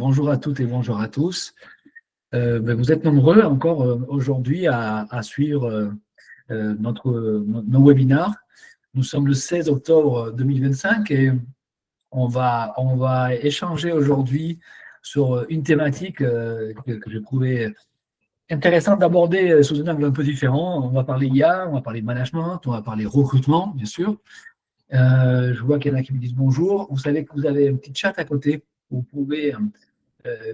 bonjour à toutes et bonjour à tous. Vous êtes nombreux encore aujourd'hui à suivre nos webinars. Nous sommes le 16 octobre 2025 et on va échanger aujourd'hui sur une thématique que j'ai trouvé intéressante d'aborder sous un angle un peu différent. On va parler IA, on va parler management, on va parler recrutement, bien sûr. Je vois qu'il y en a qui me disent bonjour. Vous savez que vous avez un petit chat à côté. Vous pouvez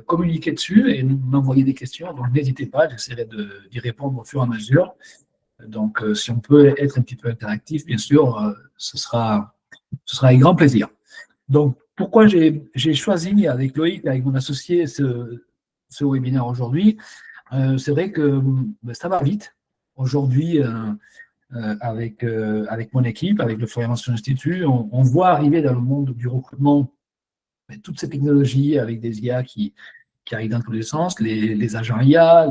communiquer dessus et m'envoyer des questions. Donc, n'hésitez pas, j'essaierai d'y répondre au fur et à mesure. Donc, si on peut être un petit peu interactif, bien sûr, ce sera avec grand plaisir. Donc, pourquoi j'ai choisi avec Loïc, avec mon associé, ce webinaire aujourd'hui? C'est vrai que ça va vite. Aujourd'hui, avec mon équipe, avec le Formation Institute, on voit arriver dans le monde du recrutement toutes ces technologies avec des IA qui arrivent dans tous les sens, les agents IA,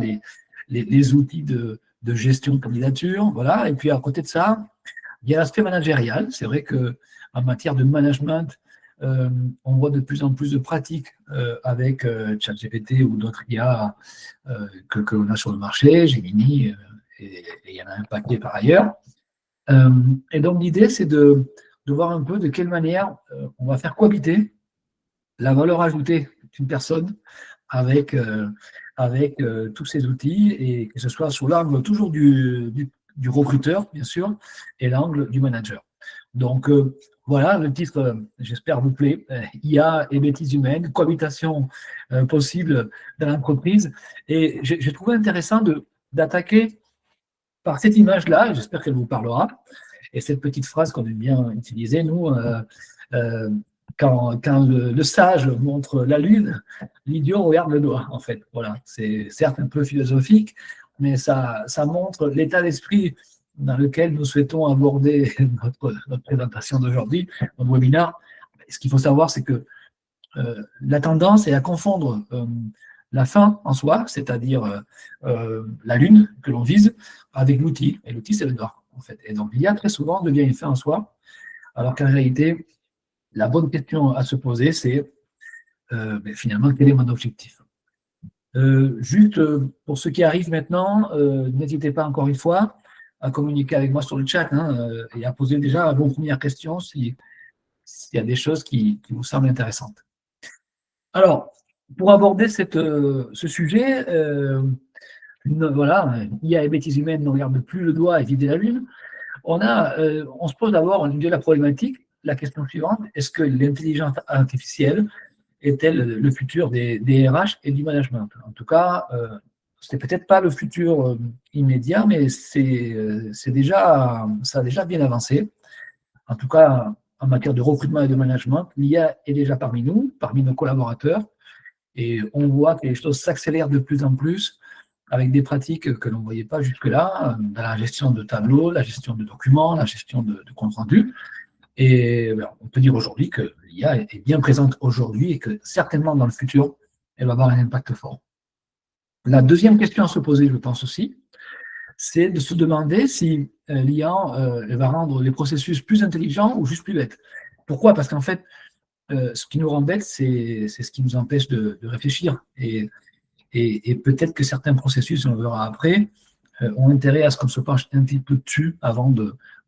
les outils de gestion de candidature, voilà. Et puis à côté de ça, il y a l'aspect managérial. C'est vrai qu'en matière de management, on voit de plus en plus de pratiques avec ChatGPT ou d'autres IA que l'on a sur le marché, Gemini, et il y en a un paquet par ailleurs. Et donc l'idée, c'est de voir un peu de quelle manière on va faire cohabiter la valeur ajoutée d'une personne avec tous ces outils, et que ce soit sous l'angle toujours du recruteur, bien sûr, et l'angle du manager. Donc, voilà, le titre, j'espère, vous plaît. IA et bêtises humaines, cohabitation possible dans l'entreprise. Et j'ai trouvé intéressant d'attaquer par cette image-là, j'espère qu'elle vous parlera, et cette petite phrase qu'on aime bien utiliser, nous, quand le sage montre la lune, l'idiot regarde le doigt, en fait. Voilà, c'est certes un peu philosophique, mais ça montre l'état d'esprit dans lequel nous souhaitons aborder notre présentation d'aujourd'hui, notre webinaire. Ce qu'il faut savoir, c'est que la tendance est à confondre la fin en soi, c'est-à-dire la lune que l'on vise, avec l'outil. Et l'outil, c'est le doigt, en fait. Et donc, l'IA, très souvent, devient une fin en soi, alors qu'en réalité, la bonne question à se poser, c'est finalement, quel est mon objectif? Juste pour ceux qui arrivent maintenant, n'hésitez pas encore une fois à communiquer avec moi sur le chat et à poser déjà vos premières questions s'il y a des choses qui vous semblent intéressantes. Alors, pour aborder ce sujet, voilà, IA et bêtises humaines ne regardent plus le doigt et vider la lune. On se pose d'abord la problématique, la question suivante: est-ce que l'intelligence artificielle est-elle le futur des RH et du management? En tout cas, c'est peut-être pas le futur immédiat, mais ça a déjà bien avancé. En tout cas, en matière de recrutement et de management, l'IA est déjà parmi nous, parmi nos collaborateurs, et on voit que les choses s'accélèrent de plus en plus avec des pratiques que l'on ne voyait pas jusque-là, dans la gestion de tableaux, la gestion de documents, la gestion de comptes rendus. Et on peut dire aujourd'hui que l'IA est bien présente aujourd'hui et que certainement dans le futur, elle va avoir un impact fort. La deuxième question à se poser, je pense aussi, c'est de se demander si l'IA va rendre les processus plus intelligents ou juste plus bêtes. Pourquoi? Parce qu'en fait, ce qui nous rend bêtes, c'est ce qui nous empêche de réfléchir. Et peut-être que certains processus, on le verra après, ont intérêt à ce qu'on se penche un petit peu dessus avant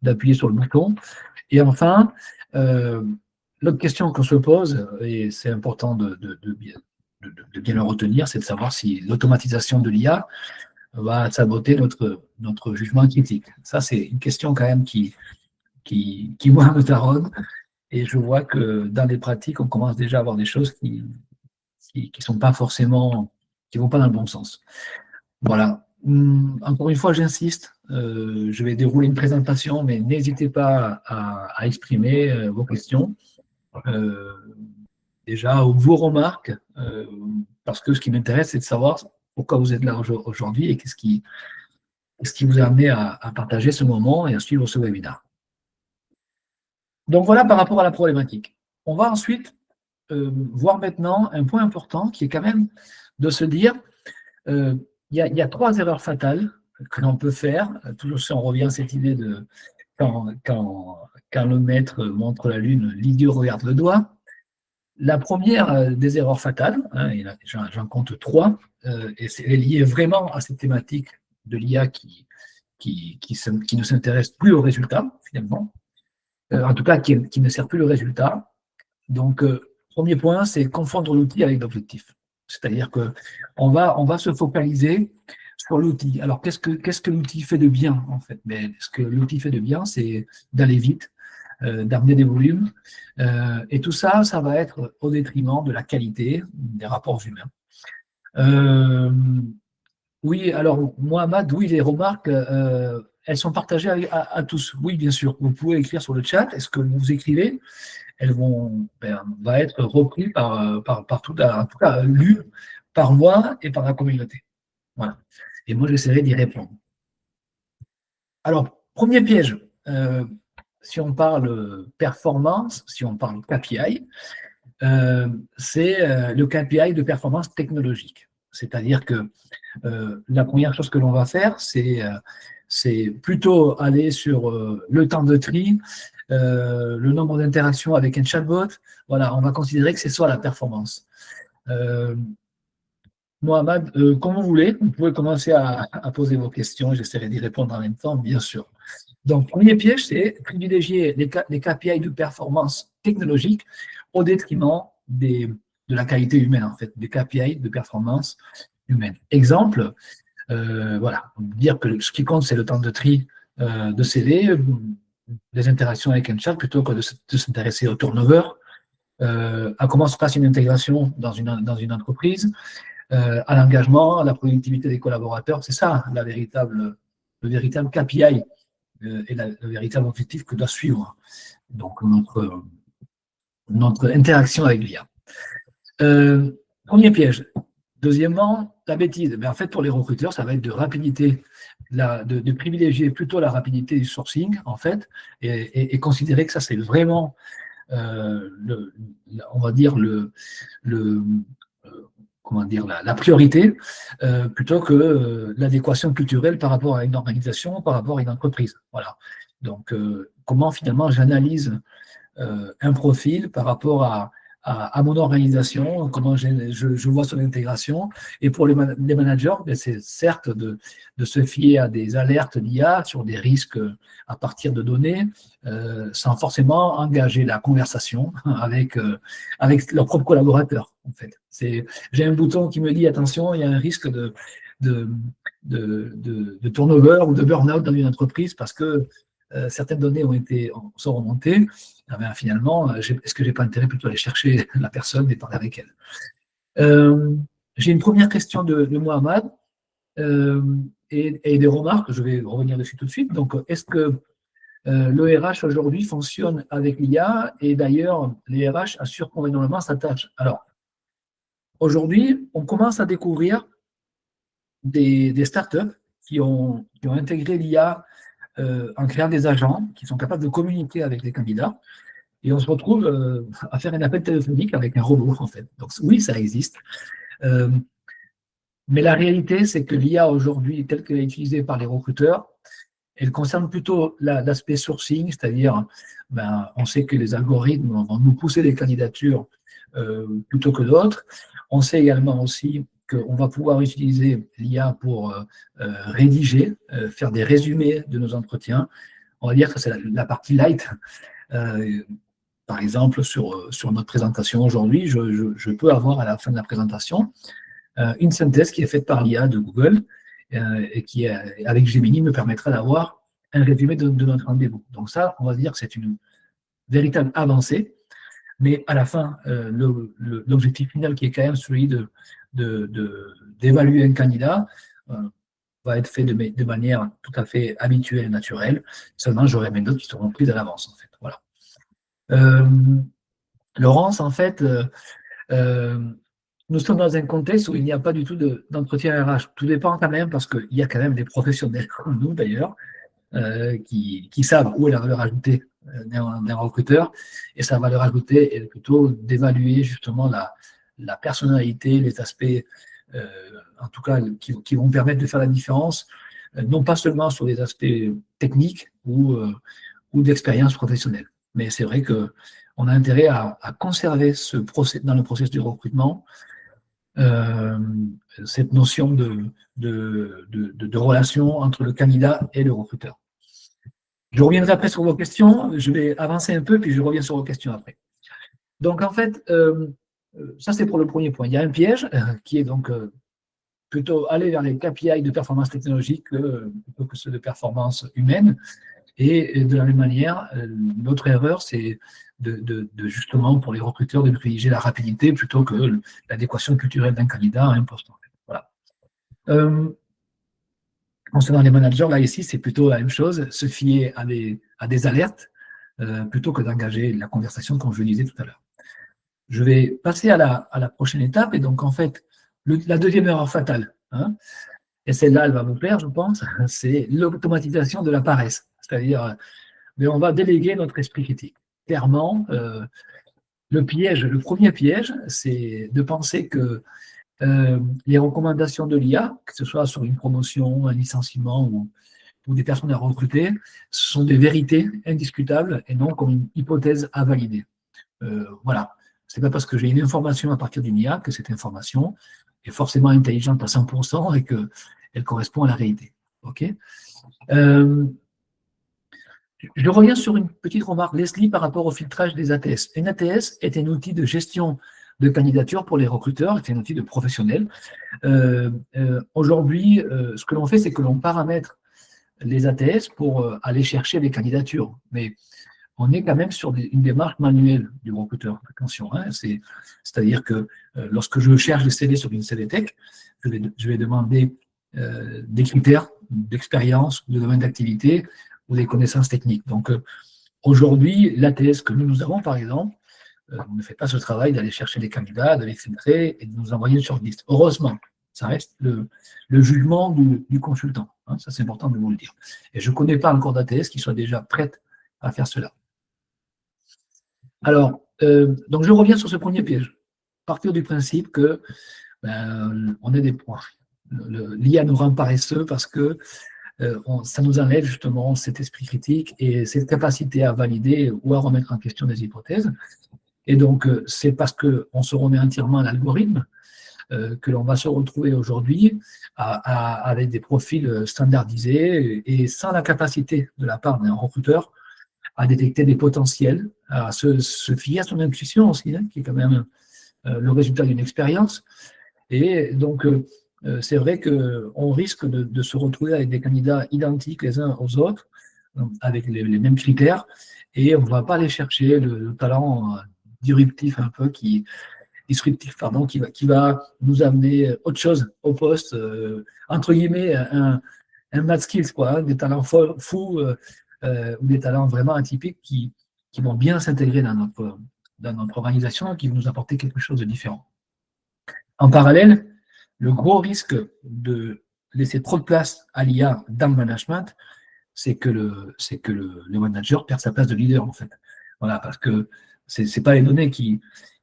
d'appuyer sur le bouton. Et enfin, l'autre question qu'on se pose, et c'est important de bien le retenir, c'est de savoir si l'automatisation de l'IA va saboter notre jugement critique. Ça, c'est une question quand même qui moi, me taraude. Et je vois que dans les pratiques, on commence déjà à avoir des choses qui sont pas forcément, qui vont pas dans le bon sens. Voilà. Encore une fois, j'insiste, je vais dérouler une présentation, mais n'hésitez pas à exprimer vos questions, déjà, ou vos remarques, parce que ce qui m'intéresse, c'est de savoir pourquoi vous êtes là aujourd'hui et qu'est-ce qui vous a amené à partager ce moment et à suivre ce webinaire. Donc voilà par rapport à la problématique. On va ensuite voir maintenant un point important qui est quand même de se dire, il y a 3 erreurs fatales que l'on peut faire, toujours si on revient à cette idée de quand le maître montre la lune, l'idiot regarde le doigt. La première des erreurs fatales, hein, j'en compte 3, et c'est lié vraiment à cette thématique de l'IA qui ne s'intéresse plus au résultat, finalement, en tout cas qui ne sert plus le résultat. Donc, premier point, c'est confondre l'outil avec l'objectif. C'est-à-dire qu'on va se focaliser sur l'outil. Alors, qu'est-ce que l'outil fait de bien, en fait? Mais ce que l'outil fait de bien, c'est d'aller vite, d'amener des volumes. Et tout ça, ça va être au détriment de la qualité des rapports humains. Oui, alors, Mohamed, oui, les remarques, elles sont partagées à tous. Oui, bien sûr. Vous pouvez écrire sur le chat. Est-ce que vous écrivez? Elles vont être reprises par tout, en tout cas, lues par moi et par la communauté. Voilà. Et moi, j'essaierai d'y répondre. Alors, premier piège, si on parle performance, si on parle KPI, c'est le KPI de performance technologique. C'est-à-dire que la première chose que l'on va faire, c'est plutôt aller sur le temps de tri, le nombre d'interactions avec un chatbot. Voilà, on va considérer que c'est ça la performance. Mohamed, comme vous voulez, vous pouvez commencer à poser vos questions, j'essaierai d'y répondre en même temps, bien sûr. Donc, premier piège, c'est privilégier les KPI de performance technologique au détriment de la qualité humaine, en fait, des KPI de performance humaine. Exemple, voilà, dire que ce qui compte, c'est le temps de tri de CV, des interactions avec un chat, plutôt que de s'intéresser au turnover, à comment se passe une intégration dans une entreprise, à l'engagement, à la productivité des collaborateurs. C'est ça le véritable KPI et le véritable objectif que doit suivre donc notre interaction avec l'IA. Premier piège. Deuxièmement, la bêtise. Mais en fait, pour les recruteurs, ça va être de rapidité, de privilégier plutôt la rapidité du sourcing, en fait, et considérer que ça, c'est vraiment, on va dire, comment dire, la priorité, plutôt que l'adéquation culturelle par rapport à une organisation, par rapport à une entreprise. Voilà. Donc, comment finalement j'analyse un profil par rapport à mon organisation, comment je vois son intégration. Et pour les managers, c'est certes de se fier à des alertes d'IA sur des risques à partir de données, sans forcément engager la conversation avec leurs propres collaborateurs. En fait, j'ai un bouton qui me dit attention, il y a un risque de turnover ou de burn-out dans une entreprise parce que certaines données sont remontées. Finalement, est-ce que je n'ai pas intérêt plutôt à aller chercher la personne et parler avec elle? J'ai une première question de Mohamed et des remarques, je vais revenir dessus tout de suite. Donc, est-ce que le RH aujourd'hui fonctionne avec l'IA et d'ailleurs, les RH assurent convenablement sa tâche? Alors, aujourd'hui, on commence à découvrir des startups qui ont intégré l'IA en créant des agents qui sont capables de communiquer avec les candidats. Et on se retrouve à faire un appel téléphonique avec un robot, en fait. Donc oui, ça existe. Mais la réalité, c'est que l'IA aujourd'hui, telle qu'elle est utilisée par les recruteurs, elle concerne plutôt l'aspect sourcing, c'est-à-dire, on sait que les algorithmes vont nous pousser des candidatures plutôt que d'autres. On sait également aussi qu'on va pouvoir utiliser l'IA pour rédiger, faire des résumés de nos entretiens. On va dire que c'est la partie light. Par exemple, sur notre présentation aujourd'hui, je peux avoir à la fin de la présentation une synthèse qui est faite par l'IA de Google et qui, avec Gemini, me permettra d'avoir un résumé de notre rendez-vous. Donc ça, on va dire que c'est une véritable avancée, mais à la fin, l'objectif final qui est quand même celui d'évaluer un candidat va être fait de manière tout à fait habituelle et naturelle. Seulement, j'aurai mes notes qui seront prises à l'avance, en fait. Voilà. Laurence, en fait, nous sommes dans un contexte où il n'y a pas du tout d'entretien RH. Tout dépend quand même, parce qu'il y a quand même des professionnels comme nous, d'ailleurs, qui savent où est la valeur ajoutée d'un recruteur, et sa valeur ajoutée est plutôt d'évaluer justement la personnalité, les aspects, en tout cas, qui vont permettre de faire la différence, non pas seulement sur les aspects techniques ou d'expérience professionnelle. Mais c'est vrai que on a intérêt à conserver dans le processus de recrutement cette notion de relation entre le candidat et le recruteur. Je reviendrai après sur vos questions, je vais avancer un peu, puis je reviens sur vos questions après. Donc, en fait, ça c'est pour le premier point. Il y a un piège qui est donc plutôt aller vers les KPI de performance technologique plutôt que ceux de performance humaine. Et de la même manière, l'autre erreur, c'est justement pour les recruteurs de privilégier la rapidité plutôt que l'adéquation culturelle d'un candidat à un poste. En fait. Voilà. Concernant les managers, là ici, c'est plutôt la même chose, se fier à des alertes plutôt que d'engager la conversation, comme je le disais tout à l'heure. Je vais passer à la prochaine étape, et donc en fait, la deuxième erreur fatale, hein, et celle-là, elle va vous plaire, je pense, c'est l'automatisation de la paresse. C'est-à-dire, on va déléguer notre esprit critique. Clairement, le premier piège, c'est de penser que les recommandations de l'IA, que ce soit sur une promotion, un licenciement ou des personnes à recruter, ce sont des vérités indiscutables et non comme une hypothèse à valider. Voilà. Ce n'est pas parce que j'ai une information à partir d'une IA que cette information est forcément intelligente à 100% et qu'elle correspond à la réalité. Okay, je reviens sur une petite remarque, Leslie, par rapport au filtrage des ATS. Une ATS est un outil de gestion de candidature pour les recruteurs, c'est un outil de professionnels. Aujourd'hui, ce que l'on fait, c'est que l'on paramètre les ATS pour aller chercher les candidatures. Mais on est quand même sur une démarche manuelle du recruteur. Attention, hein, c'est-à-dire que lorsque je cherche des CV sur une CVTech, je vais demander des critères d'expérience, de domaine d'activité ou des connaissances techniques. Donc, aujourd'hui, l'ATS que nous avons, par exemple, on ne fait pas ce travail d'aller chercher des candidats, de les filtrer et de nous envoyer sur une liste. Heureusement, ça reste le jugement du consultant. Hein, ça, c'est important de vous le dire. Et je ne connais pas encore d'ATS qui soit déjà prête à faire cela. Alors, donc je reviens sur ce premier piège. Partir du principe que on est des points. L'IA nous rend paresseux parce que ça nous enlève justement cet esprit critique et cette capacité à valider ou à remettre en question des hypothèses. Et donc, c'est parce qu'on se remet entièrement à l'algorithme que l'on va se retrouver aujourd'hui avec des profils standardisés et sans la capacité de la part d'un recruteur à détecter des potentiels, à se fier à son intuition aussi, hein, qui est quand même le résultat d'une expérience. Et donc, c'est vrai qu'on risque de se retrouver avec des candidats identiques les uns aux autres, avec les mêmes critères, et on ne va pas aller chercher le talent disruptif un peu, disruptif, pardon, qui va nous amener autre chose au poste, entre guillemets, un mad skills, quoi, hein, des talents fous ou des talents vraiment atypiques qui vont bien s'intégrer dans notre organisation, qui vont nous apporter quelque chose de différent. En parallèle, le gros risque de laisser trop de place à l'IA dans le management, c'est que le manager perd sa place de leader, en fait. Voilà, parce que ce n'est pas les données qui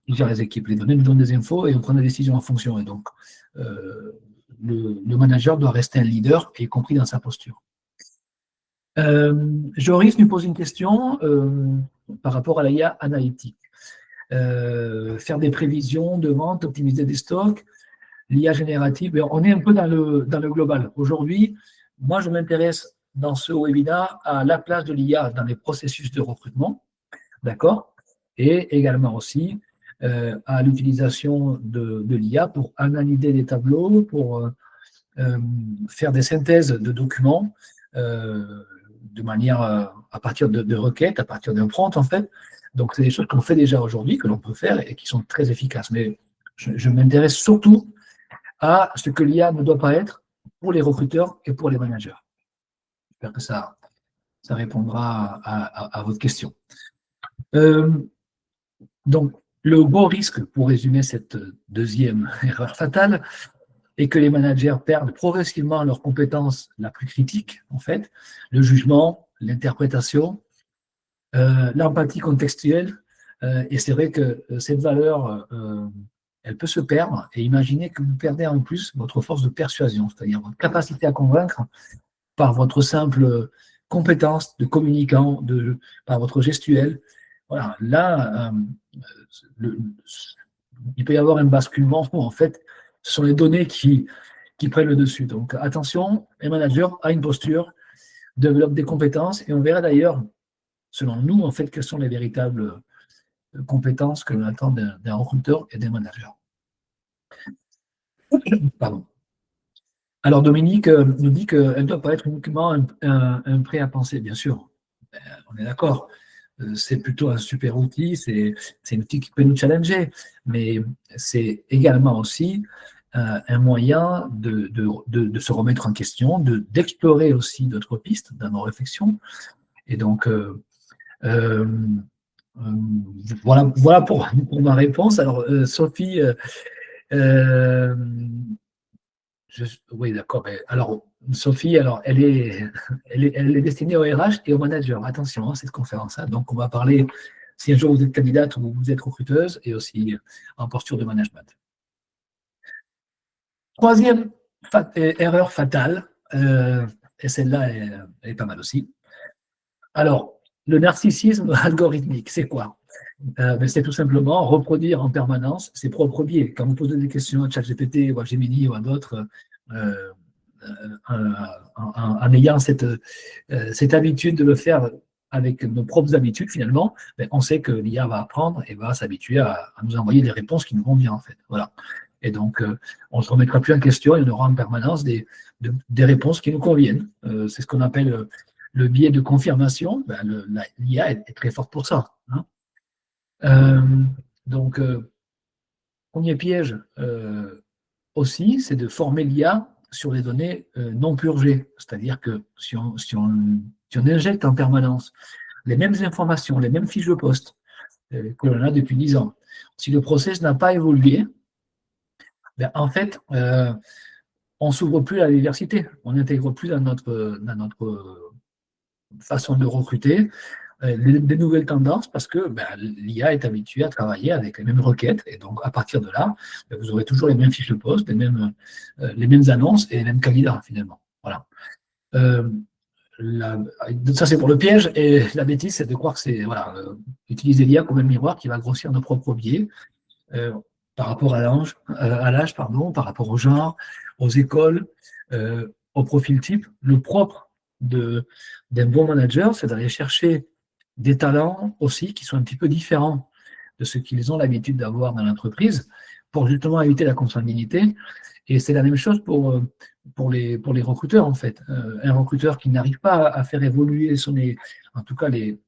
gèrent les équipes. Les données nous donnent des infos et on prend des décisions en fonction. Et donc, le manager doit rester un leader, y compris dans sa posture. Joris nous pose une question par rapport à l'IA analytique. Faire des prévisions de vente, optimiser des stocks, l'IA générative, on est un peu dans le global. Aujourd'hui, moi, je m'intéresse dans ce webinaire à la place de l'IA dans les processus de recrutement, d'accord, et également aussi à l'utilisation de l'IA pour analyser des tableaux, pour faire des synthèses de documents de manière à partir de requêtes, à partir d'un prompt, en fait. Donc, c'est des choses qu'on fait déjà aujourd'hui, que l'on peut faire et qui sont très efficaces. Mais je m'intéresse surtout à ce que l'IA ne doit pas être pour les recruteurs et pour les managers. J'espère que ça répondra à votre question. Donc, le gros risque, pour résumer cette deuxième erreur fatale, est que les managers perdent progressivement leur compétence la plus critique, en fait, le jugement, l'interprétation, l'empathie contextuelle, et c'est vrai que cette valeur, elle peut se perdre, et imaginez que vous perdez en plus votre force de persuasion, c'est-à-dire votre capacité à convaincre par votre simple compétence de communicant, par votre gestuelle, Voilà, là, le- il peut y avoir un basculement où en fait, ce sont les données qui prennent le dessus. Donc attention, les managers à une posture, développent des compétences et on verra d'ailleurs, selon nous, en fait, quelles sont les véritables compétences que l'on attend d'un recruteur et d'un manager. Pardon. Alors Dominique nous dit qu'elle ne doit pas être uniquement un prêt à penser, bien sûr. On est d'accord. C'est plutôt un super outil, c'est un outil qui peut nous challenger, mais c'est également aussi un moyen de se remettre en question, d'explorer aussi d'autres pistes dans nos réflexions. Et donc, euh, voilà pour ma réponse. Alors, Sophie, euh, oui, d'accord. Alors, Sophie, alors, elle est destinée au RH et au manager. Attention, hein, cette conférence. Hein. Donc, on va parler, si un jour vous êtes candidate ou vous êtes recruteuse, et aussi en posture de management. Troisième erreur fatale, et celle-là, elle est pas mal aussi. Alors, le narcissisme algorithmique, c'est quoi? C'est tout simplement reproduire en permanence ses propres biais. Quand vous posez des questions à ChatGPT ou à Gemini ou à d'autres, euh, en ayant cette habitude de le faire avec nos propres habitudes, finalement, on sait que l'IA va apprendre et va s'habituer à nous envoyer des réponses qui nous vont bien, en fait. Voilà. Et donc, on ne se remettra plus en question et on aura en permanence des réponses qui nous conviennent. C'est ce qu'on appelle le biais de confirmation. L'IA est très forte pour ça. Hein. Euh, donc, premier piège aussi, c'est de former l'IA sur les données non purgées. C'est-à-dire que si on injecte en permanence les mêmes informations, les mêmes fiches de poste que l'on a depuis 10 ans, si le process n'a pas évolué, en fait, on ne s'ouvre plus à la diversité, on n'intègre plus dans notre façon de recruter des nouvelles tendances parce que l'IA est habituée à travailler avec les mêmes requêtes et donc à partir de là, vous aurez toujours les mêmes fiches de poste, les mêmes annonces et les mêmes candidats finalement. Voilà. Euh, ça c'est pour le piège et la bêtise c'est de croire que c'est utiliser l'IA comme un miroir qui va grossir nos propres biais euh, par rapport à l'âge, pardon, par rapport au genre, aux écoles, au profil type. Le propre d'un bon manager, c'est d'aller chercher des talents aussi qui sont un petit peu différents de ce qu'ils ont l'habitude d'avoir dans l'entreprise pour justement éviter la consanguinité. Et c'est la même chose pour les recruteurs, en fait. Un recruteur qui n'arrive pas à faire évoluer en tout cas les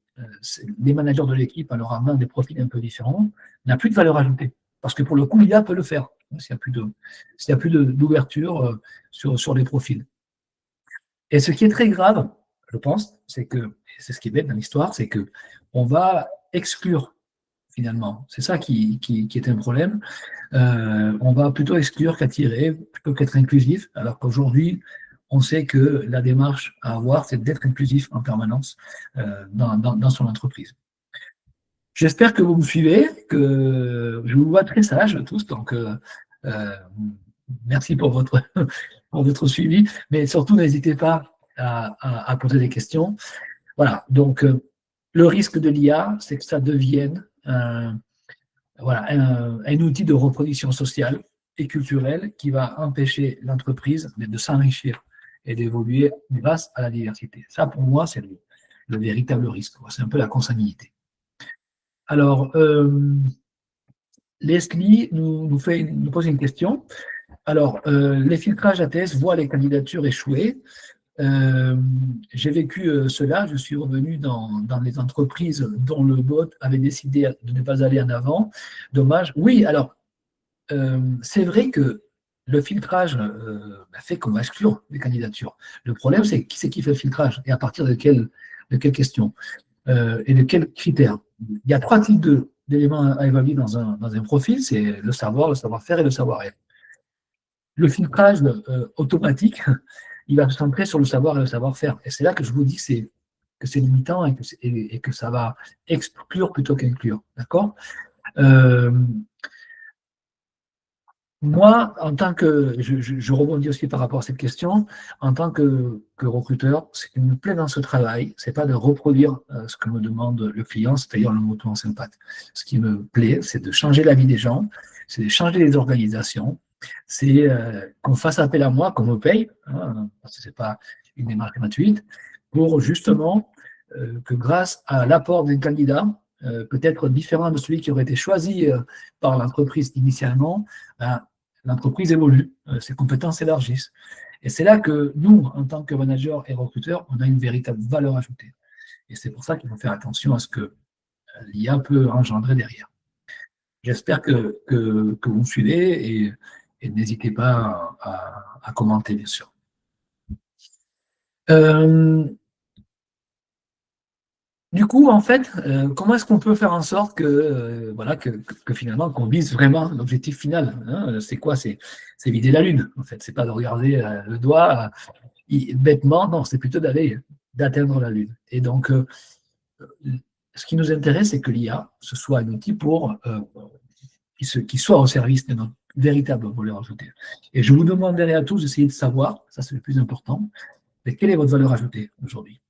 managers de l'équipe en leur amenant des profils un peu différents, n'a plus de valeur ajoutée. Parce que pour le coup, l'IA peut le faire, s'il n'y a plus d'ouverture sur les profils. Et ce qui est très grave, je pense, c'est ce qui est bête dans l'histoire, c'est qu'on va exclure, finalement. C'est ça qui est un problème. On va plutôt exclure qu'attirer, plutôt qu'être inclusif, alors qu'aujourd'hui, on sait que la démarche à avoir, c'est d'être inclusif en permanence dans son entreprise. J'espère que vous me suivez, que je vous vois très sages tous, donc euh, merci pour votre suivi, mais surtout n'hésitez pas à poser des questions. Voilà, donc le risque de l'IA, c'est que ça devienne un outil de reproduction sociale et culturelle qui va empêcher l'entreprise de s'enrichir et d'évoluer grâce à la diversité. Ça, pour moi, c'est le véritable risque. C'est un peu la consanguinité. Alors, Leslie nous pose une question. Alors, les filtrages ATS voient les candidatures échouer. J'ai vécu cela, je suis revenu dans les entreprises dont le bot avait décidé de ne pas aller en avant. Dommage. Oui, alors, c'est vrai que le filtrage fait qu'on va exclure les candidatures. Le problème, c'est qui c'est qui fait le filtrage et à partir de quelles questions et de quels critères. Il y a 3 types d'éléments à évaluer dans un profil, c'est le savoir, le savoir-faire et le savoir-être. Le filtrage automatique, il va se centrer sur le savoir et le savoir-faire. Et c'est là que je vous dis que c'est limitant et que ça va exclure plutôt qu'inclure. D'accord. Moi, en tant que, je rebondis aussi par rapport à cette question, en tant que recruteur, ce qui me plaît dans ce travail, c'est pas de reproduire ce que me demande le client, c'est-à-dire le mouton en 5 pattes. Ce qui me plaît, c'est de changer la vie des gens, c'est de changer les organisations, c'est qu'on fasse appel à moi, qu'on me paye, hein, parce que c'est pas une démarche gratuite, pour justement que grâce à l'apport d'un candidat, peut-être différent de celui qui aurait été choisi par l'entreprise initialement, ben, l'entreprise évolue, ses compétences s'élargissent. Et c'est là que nous, en tant que manager et recruteur, on a une véritable valeur ajoutée. Et c'est pour ça qu'il faut faire attention à ce que l'IA peut engendrer derrière. J'espère que vous me suivez et n'hésitez pas à commenter, bien sûr. Du coup, en fait, comment est-ce qu'on peut faire en sorte que, voilà, que finalement, qu'on vise vraiment l'objectif final, hein? C'est quoi? C'est vider la Lune, en fait. C'est pas de regarder le doigt bêtement, non, c'est plutôt d'atteindre la Lune. Et donc, ce qui nous intéresse, c'est que l'IA, ce soit un outil qui soit au service de notre véritable valeur ajoutée. Et je vous demanderai à tous d'essayer de savoir, ça c'est le plus important, mais quelle est votre valeur ajoutée aujourd'hui?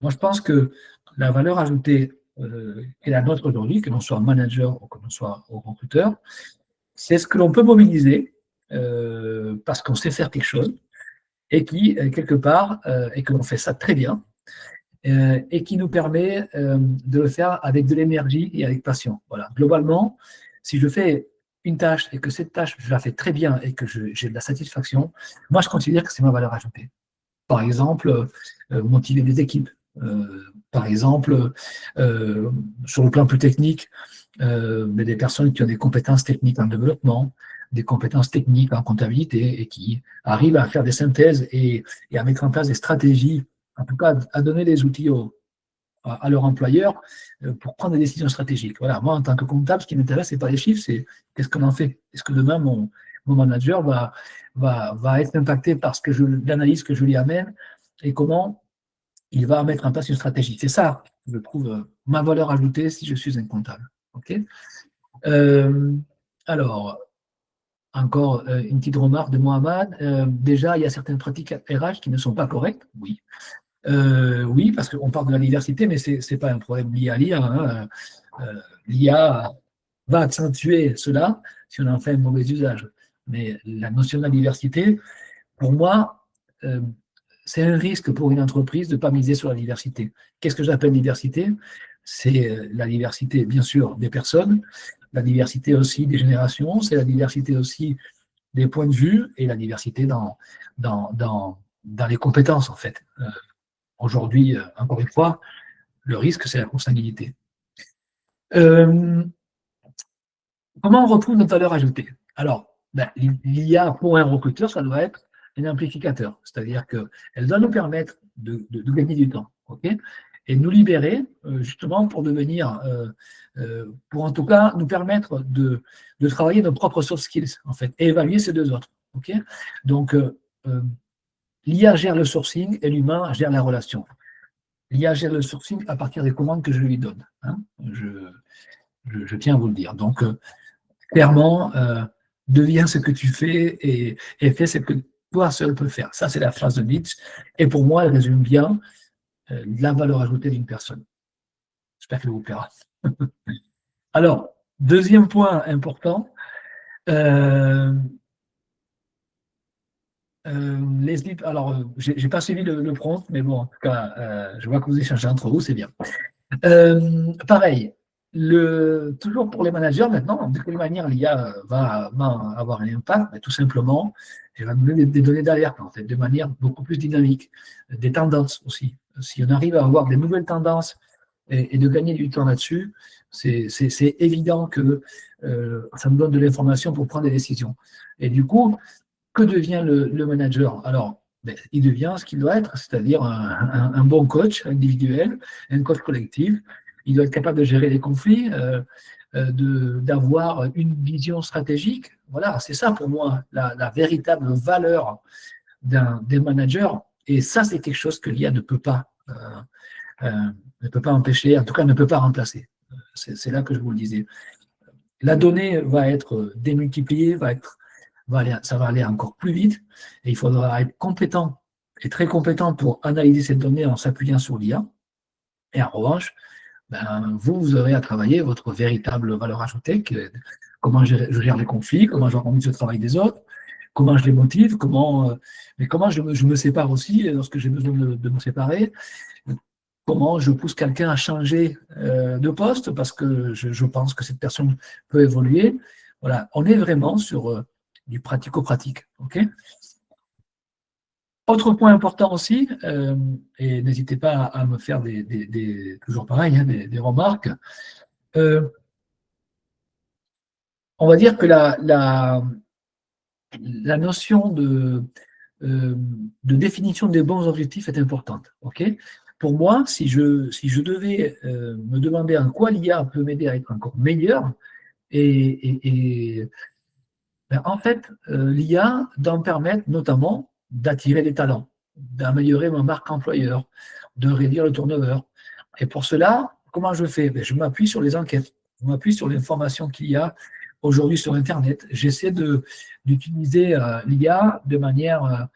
Moi, je pense que la valeur ajoutée qui est la nôtre aujourd'hui, que l'on soit manager ou que l'on soit recruteur, c'est ce que l'on peut mobiliser parce qu'on sait faire quelque chose et qui, quelque part, et que l'on fait ça très bien, et qui nous permet de le faire avec de l'énergie et avec passion. Voilà. Globalement, si je fais une tâche et que cette tâche, je la fais très bien et que j'ai de la satisfaction, moi, je considère que c'est ma valeur ajoutée. Par exemple, motiver des équipes. Par exemple, sur le plan plus technique, des personnes qui ont des compétences techniques en développement, des compétences techniques en comptabilité et qui arrivent à faire des synthèses et à mettre en place des stratégies, en tout cas à donner des outils à leur employeur pour prendre des décisions stratégiques. Voilà, moi, en tant que comptable, ce qui m'intéresse, ce n'est pas les chiffres, c'est qu'est-ce qu'on en fait. Est-ce que demain, mon manager va être impacté par l'analyse que je lui amène et comment il va mettre en place une stratégie. C'est ça, je trouve, ma valeur ajoutée si je suis un comptable. Okay, alors, encore une petite remarque de Mohamed. Déjà, il y a certaines pratiques RH qui ne sont pas correctes. Oui. Oui, parce qu'on parle de la diversité, mais ce n'est pas un problème lié à l'IA. Hein. L'IA va accentuer cela si on en fait un mauvais usage. Mais la notion de la diversité, pour moi, c'est un risque pour une entreprise de ne pas miser sur la diversité. Qu'est-ce que j'appelle diversité? C'est la diversité, bien sûr, des personnes, la diversité aussi des générations, c'est la diversité aussi des points de vue et la diversité dans les compétences, en fait. Aujourd'hui, encore une fois, le risque, c'est la consanguinité. Comment on retrouve notre valeur ajoutée? Alors, l'IA pour un recruteur, ça doit être un amplificateur, c'est-à-dire qu'elle doit nous permettre de gagner du temps, okay, et de nous libérer justement pour devenir, pour en tout cas nous permettre de travailler nos propres soft skills, en fait, et évaluer ces deux autres. Okay. Donc, l'IA gère le sourcing et l'humain gère la relation. L'IA gère le sourcing à partir des commandes que je lui donne. Hein. Je tiens à vous le dire. Donc, clairement, deviens ce que tu fais et fais ce que toi seul peux faire. Ça, c'est la phrase de Nietzsche. Et pour moi, elle résume bien la valeur ajoutée d'une personne. J'espère qu'elle vous plaira. Alors, deuxième point important, alors, j'ai pas suivi le prompt, mais bon, en tout cas, je vois que vous échangez entre vous, c'est bien. Pareil, toujours pour les managers maintenant, de quelle manière l'IA va avoir un impact? Tout simplement, elle va nous donner des données d'alerte, en fait, de manière beaucoup plus dynamique, des tendances aussi. Si on arrive à avoir des nouvelles tendances et de gagner du temps là-dessus, c'est évident que ça nous donne de l'information pour prendre des décisions. Et du coup, que devient le manager? Alors, il devient ce qu'il doit être, c'est-à-dire un bon coach individuel, un coach collectif. Il doit être capable de gérer les conflits, d'avoir une vision stratégique. Voilà, c'est ça pour moi la véritable valeur des managers. Et ça, c'est quelque chose que l'IA ne peut pas empêcher, en tout cas ne peut pas remplacer. C'est là que je vous le disais. La donnée va être démultipliée, va être ça va aller encore plus vite et il faudra être compétent et très compétent pour analyser ces données en s'appuyant sur l'IA. Et en revanche, vous aurez à travailler votre véritable valeur ajoutée, comment je gère les conflits, comment j'organise le travail des autres, comment je les motive, mais comment je me sépare aussi lorsque j'ai besoin de me séparer, comment je pousse quelqu'un à changer de poste parce que je pense que cette personne peut évoluer. Voilà, on est vraiment sur du pratico-pratique. Okay. Autre point important aussi, et n'hésitez pas à me faire toujours pareil, hein, des remarques. On va dire que la notion de définition des bons objectifs est importante. Okay. Pour moi, si je devais me demander en quoi l'IA peut m'aider à être encore meilleur, en fait, l'IA doit me permettre notamment d'attirer des talents, d'améliorer ma marque employeur, de réduire le turnover. Et pour cela, comment je fais? Je m'appuie sur les enquêtes, je m'appuie sur l'information qu'il y a aujourd'hui sur Internet. J'essaie d'utiliser l'IA de manière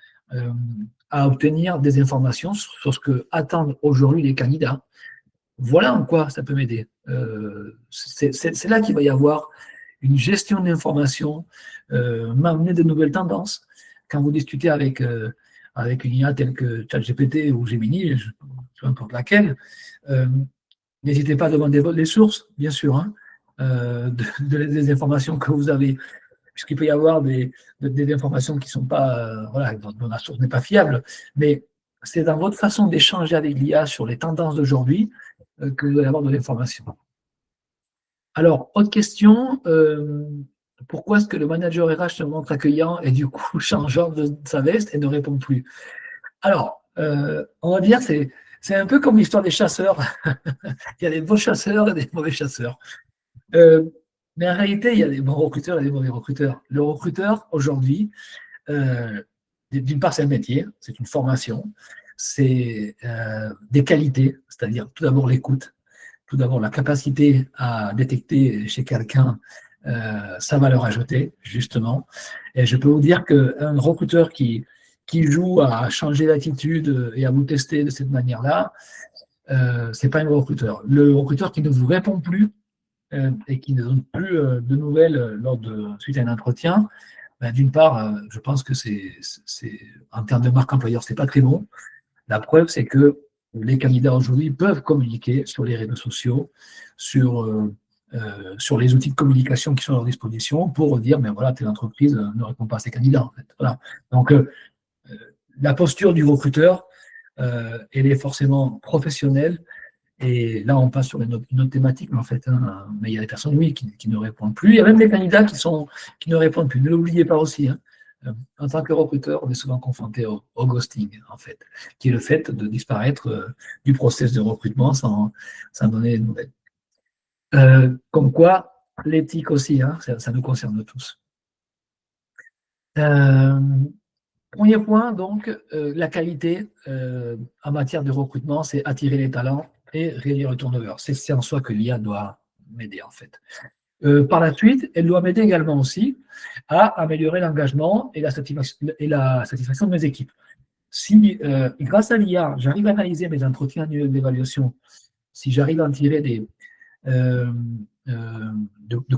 à obtenir des informations sur ce que attendent aujourd'hui les candidats. Voilà en quoi ça peut m'aider. C'est là qu'il va y avoir une gestion d'informations, m'amener de nouvelles tendances. Quand vous discutez avec une IA telle que ChatGPT ou Gemini, peu importe laquelle, n'hésitez pas à demander les sources, bien sûr, hein, des informations que vous avez, puisqu'il peut y avoir des informations qui ne sont pas, voilà, dont la source n'est pas fiable, mais c'est dans votre façon d'échanger avec l'IA sur les tendances d'aujourd'hui que vous allez avoir de l'information. Alors, autre question, pourquoi est-ce que le manager RH se montre accueillant et du coup changeant de sa veste et ne répond plus? Alors, on va dire, c'est un peu comme l'histoire des chasseurs. Il y a des bons chasseurs et des mauvais chasseurs. Mais en réalité, il y a des bons recruteurs et des mauvais recruteurs. Le recruteur, aujourd'hui, d'une part, c'est un métier, c'est une formation, c'est des qualités, c'est-à-dire tout d'abord l'écoute, tout d'abord la capacité à détecter chez quelqu'un sa valeur ajoutée, justement. Et je peux vous dire qu'un recruteur qui joue à changer d'attitude et à vous tester de cette manière-là, c'est pas un recruteur. Le recruteur qui ne vous répond plus et qui ne donne plus de nouvelles suite à un entretien, d'une part, je pense que c'est en termes de marque employeur, c'est pas très bon. La preuve, c'est que les candidats aujourd'hui peuvent communiquer sur les réseaux sociaux, sur les outils de communication qui sont à leur disposition pour dire, mais voilà, telle entreprise ne répond pas à ses candidats. En fait. Voilà. Donc, la posture du recruteur, elle est forcément professionnelle. Et là, on passe sur une autre thématique, mais en fait, hein, mais il y a des personnes, oui, qui ne répondent plus. Il y a même des candidats qui ne répondent plus. Ne l'oubliez pas aussi. Hein. En tant que recruteur, on est souvent confronté au ghosting, en fait, qui est le fait de disparaître du process de recrutement sans donner de nouvelles. Comme quoi, l'éthique aussi, hein, ça nous concerne tous. Premier point, donc, la qualité en matière de recrutement, c'est attirer les talents et réduire le turnover. C'est en soi que l'IA doit m'aider, en fait. Par la suite, elle doit m'aider également aussi à améliorer l'engagement et la satisfaction de mes équipes. Si, grâce à l'IA, j'arrive à analyser mes entretiens annuels d'évaluation, si j'arrive à en tirer de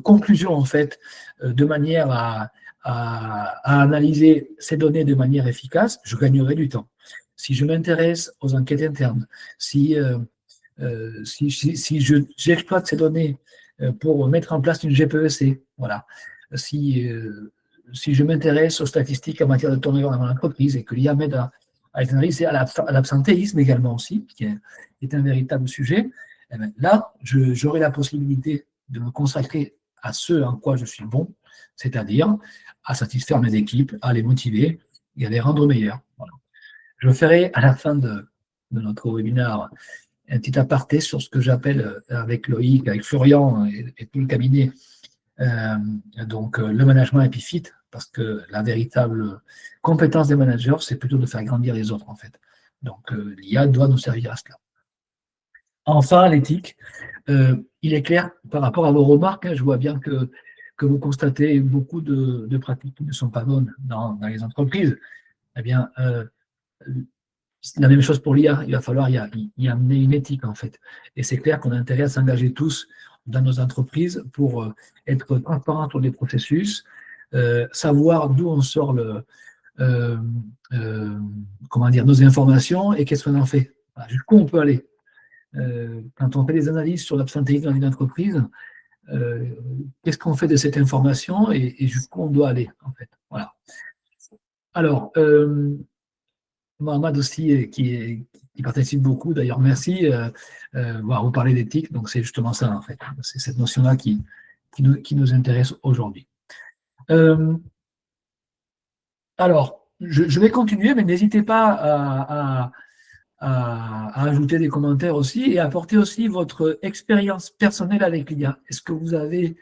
conclusions, en fait, de manière à analyser ces données de manière efficace, je gagnerai du temps. Si je m'intéresse aux enquêtes internes, si j'exploite ces données pour mettre en place une GPEC, voilà. Si je m'intéresse aux statistiques en matière de turnover dans l'entreprise et que l'IA m'aide à être analysé à l'absentéisme également aussi, qui est un véritable sujet, eh bien, là, j'aurai la possibilité de me consacrer à ce en quoi je suis bon, c'est-à-dire à satisfaire mes équipes, à les motiver et à les rendre meilleurs. Voilà. Je ferai à la fin de notre webinaire un petit aparté sur ce que j'appelle avec Loïc, avec Florian et tout le cabinet, donc le management épifit, parce que la véritable compétence des managers, c'est plutôt de faire grandir les autres, en fait. Donc l'IA doit nous servir à cela. Enfin, l'éthique, il est clair, par rapport à vos remarques, hein, je vois bien que que vous constatez beaucoup de pratiques qui ne sont pas bonnes dans les entreprises, eh bien, c'est la même chose pour l'IA. Il va falloir y amener une éthique, en fait. Et c'est clair qu'on a intérêt à s'engager tous dans nos entreprises pour être transparents sur les processus, savoir d'où on sort euh, comment dire, nos informations et qu'est-ce qu'on en fait. Voilà, jusqu'où on peut aller. Quand on fait des analyses sur l'absentéisme dans une entreprise, qu'est-ce qu'on fait de cette information et jusqu'où on doit aller, en fait. Voilà. Alors, Mohamed aussi, qui participe beaucoup, d'ailleurs, merci. Vous parlez d'éthique, donc c'est justement ça, en fait. C'est cette notion-là qui nous intéresse aujourd'hui. Alors, je vais continuer, mais n'hésitez pas à ajouter des commentaires aussi et à apporter aussi votre expérience personnelle avec l'IA. Est-ce que vous avez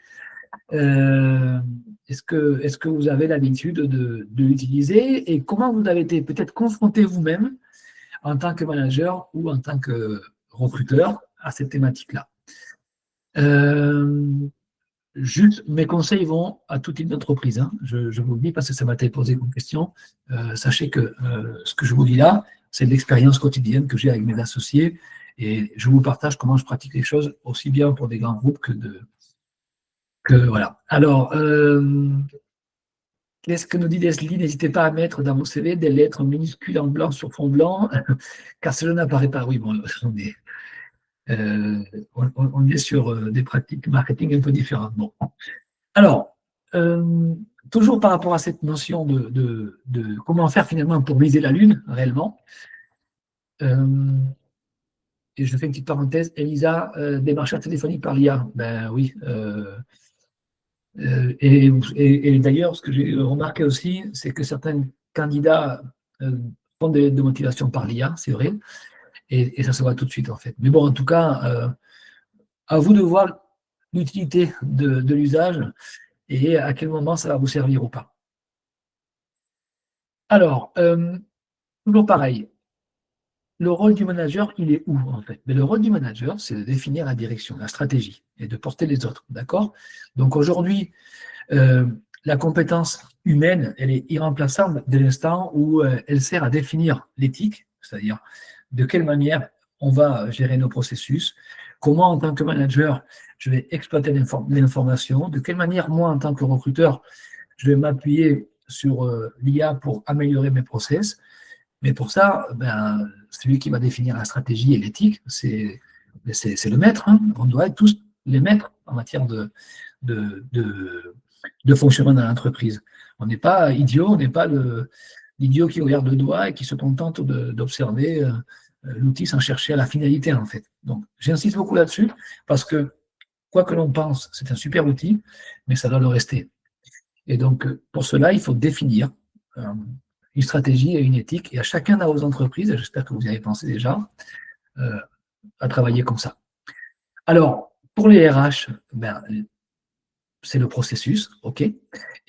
l'habitude de l'utiliser et comment vous avez été peut-être confronté vous-même en tant que manager ou en tant que recruteur à cette thématique-là. Juste, mes conseils vont à tout type d'entreprise. Hein. Je vous le dis parce que ça m'a été posé comme question. Sachez que ce que je vous dis là, c'est de l'expérience quotidienne que j'ai avec mes associés et je vous partage comment je pratique les choses aussi bien pour des grands groupes que voilà. Alors, qu'est-ce que nous dit Leslie? N'hésitez pas à mettre dans vos CV des lettres minuscules en blanc sur fond blanc, car cela n'apparaît pas. Oui, bon, on est sur des pratiques marketing un peu différentes. Bon. Alors, toujours par rapport à cette notion de comment faire finalement pour viser la Lune, réellement, et je fais une petite parenthèse, Elisa, démarchage téléphonique par l'IA. Ben oui. Et d'ailleurs, ce que j'ai remarqué aussi, c'est que certains candidats font de motivation par l'IA, c'est vrai, et ça se voit tout de suite en fait. Mais bon, en tout cas, à vous de voir l'utilité de l'usage et à quel moment ça va vous servir ou pas. Alors, toujours pareil, le rôle du manager, il est où en fait? Mais le rôle du manager, c'est de définir la direction, la stratégie et de porter les autres, d'accord? Donc aujourd'hui, la compétence humaine, elle est irremplaçable dès l'instant où elle sert à définir l'éthique, c'est-à-dire de quelle manière on va gérer nos processus, comment en tant que manager, je vais exploiter l'information, de quelle manière moi en tant que recruteur, je vais m'appuyer sur l'IA pour améliorer mes process. Mais pour ça, celui qui va définir la stratégie et l'éthique, c'est le maître. Hein. On doit être tous les maîtres en matière de fonctionnement dans l'entreprise. On n'est pas idiot, on n'est pas l'idiot qui regarde le doigt et qui se contente d'observer l'outil sans chercher à la finalité, en fait. Donc, j'insiste beaucoup là-dessus parce que, quoi que l'on pense, c'est un super outil, mais ça doit le rester. Et donc, pour cela, il faut définir une stratégie et une éthique, et à chacun de vos entreprises, j'espère que vous y avez pensé déjà, à travailler comme ça. Alors, pour les RH, c'est le processus, ok,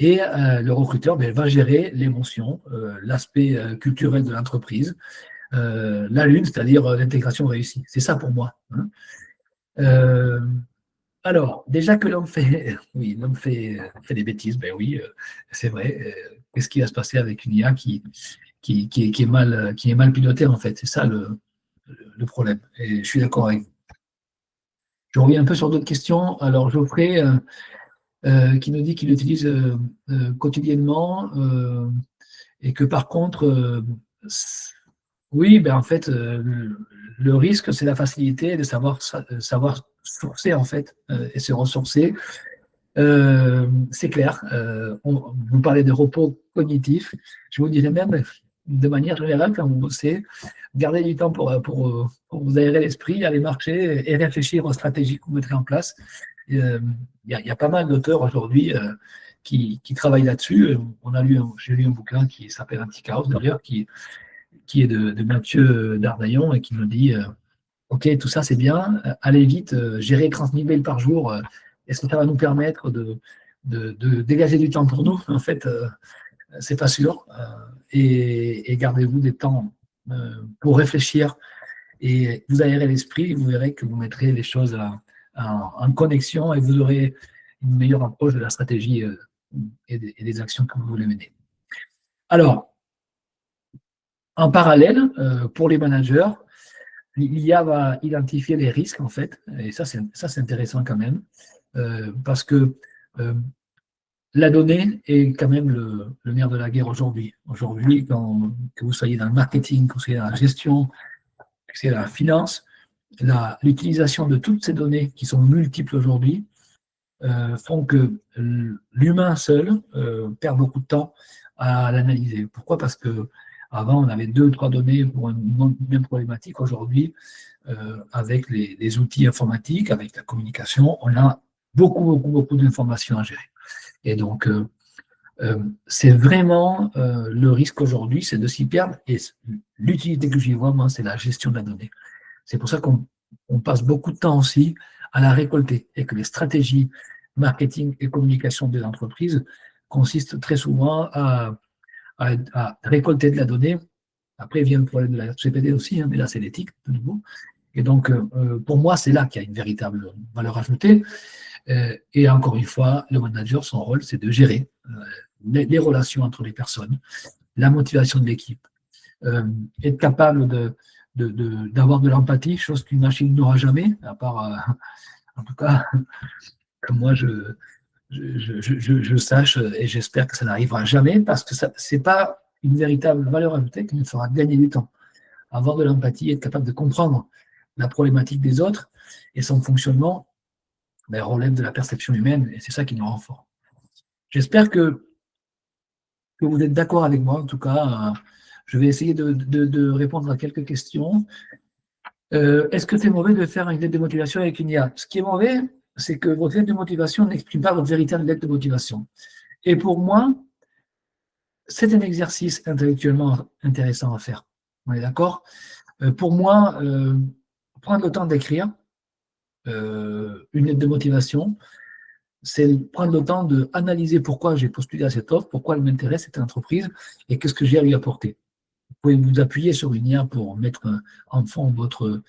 et le recruteur va gérer l'émotion, l'aspect culturel de l'entreprise, la lune, c'est-à-dire l'intégration réussie. C'est ça pour moi. Hein. Alors, déjà que l'homme fait, oui, l'homme fait des bêtises, ben oui, c'est vrai. Qu'est-ce qui va se passer avec une IA qui est mal pilotée, en fait? C'est ça le problème. Et je suis d'accord avec vous. Je reviens un peu sur d'autres questions. Alors, Geoffrey, qui nous dit qu'il l'utilise quotidiennement et que par contre, oui, en fait, le risque, c'est la facilité de savoir sourcer, en fait, et se ressourcer. C'est clair. Vous parlez de repos cognitif. Je vous dirais même, de manière générale, quand vous bossez, gardez du temps pour vous aérer l'esprit, aller marcher et réfléchir aux stratégies que vous mettrez en place. Il y a pas mal d'auteurs aujourd'hui qui travaillent là-dessus. J'ai lu un bouquin qui s'appelle Anti-Chaos, d'ailleurs, qui est de Mathieu Dardaillon et qui nous dit OK, tout ça c'est bien, allez vite, gérer 30 000 mails par jour, est-ce que ça va nous permettre de dégager du temps pour nous? En fait, c'est pas sûr. Et gardez-vous des temps pour réfléchir et vous aérez l'esprit, vous verrez que vous mettrez les choses en connexion et vous aurez une meilleure approche de la stratégie et des actions que vous voulez mener. Alors, en parallèle, pour les managers, l'IA va identifier les risques, en fait, et ça, c'est intéressant quand même, parce que la donnée est quand même le nerf de la guerre aujourd'hui. Aujourd'hui, que vous soyez dans le marketing, que vous soyez dans la gestion, que vous soyez dans la finance, l'utilisation de toutes ces données qui sont multiples aujourd'hui font que l'humain seul perd beaucoup de temps à l'analyser. Pourquoi? Parce que avant, on avait 2-3 données pour une même problématique. Aujourd'hui, avec les outils informatiques, avec la communication, on a beaucoup d'informations à gérer. Et donc, c'est vraiment le risque aujourd'hui, c'est de s'y perdre. Et l'utilité que j'y vois, moi, c'est la gestion de la donnée. C'est pour ça qu'on passe beaucoup de temps aussi à la récolter et que les stratégies marketing et communication des entreprises consistent très souvent à récolter de la donnée. Après vient le problème de la RGPD aussi, hein, mais là c'est l'éthique de nouveau. Et donc, pour moi, c'est là qu'il y a une véritable valeur ajoutée. Et encore une fois, le manager, son rôle, c'est de gérer les relations entre les personnes, la motivation de l'équipe, être capable d'avoir de l'empathie, chose qu'une machine n'aura jamais, à part, en tout cas, que moi je sache, et j'espère que ça n'arrivera jamais, parce que ce n'est pas une véritable valeur ajoutée qui nous fera gagner du temps. Avoir de l'empathie, être capable de comprendre la problématique des autres et son fonctionnement relève de la perception humaine, et c'est ça qui nous rend fort. J'espère que vous êtes d'accord avec moi, en tout cas. Je vais essayer de répondre à quelques questions. Est-ce que c'est mauvais de faire une lettre de motivation avec une IA? Ce qui est mauvais, c'est que votre lettre de motivation n'exprime pas votre véritable lettre de motivation. Et pour moi, c'est un exercice intellectuellement intéressant à faire. On est d'accord? Pour moi, prendre le temps d'écrire une lettre de motivation, c'est prendre le temps d'analyser pourquoi j'ai postulé à cette offre, pourquoi elle m'intéresse, cette entreprise, et qu'est-ce que j'ai à lui apporter. Vous pouvez vous appuyer sur une IA pour mettre en fond votre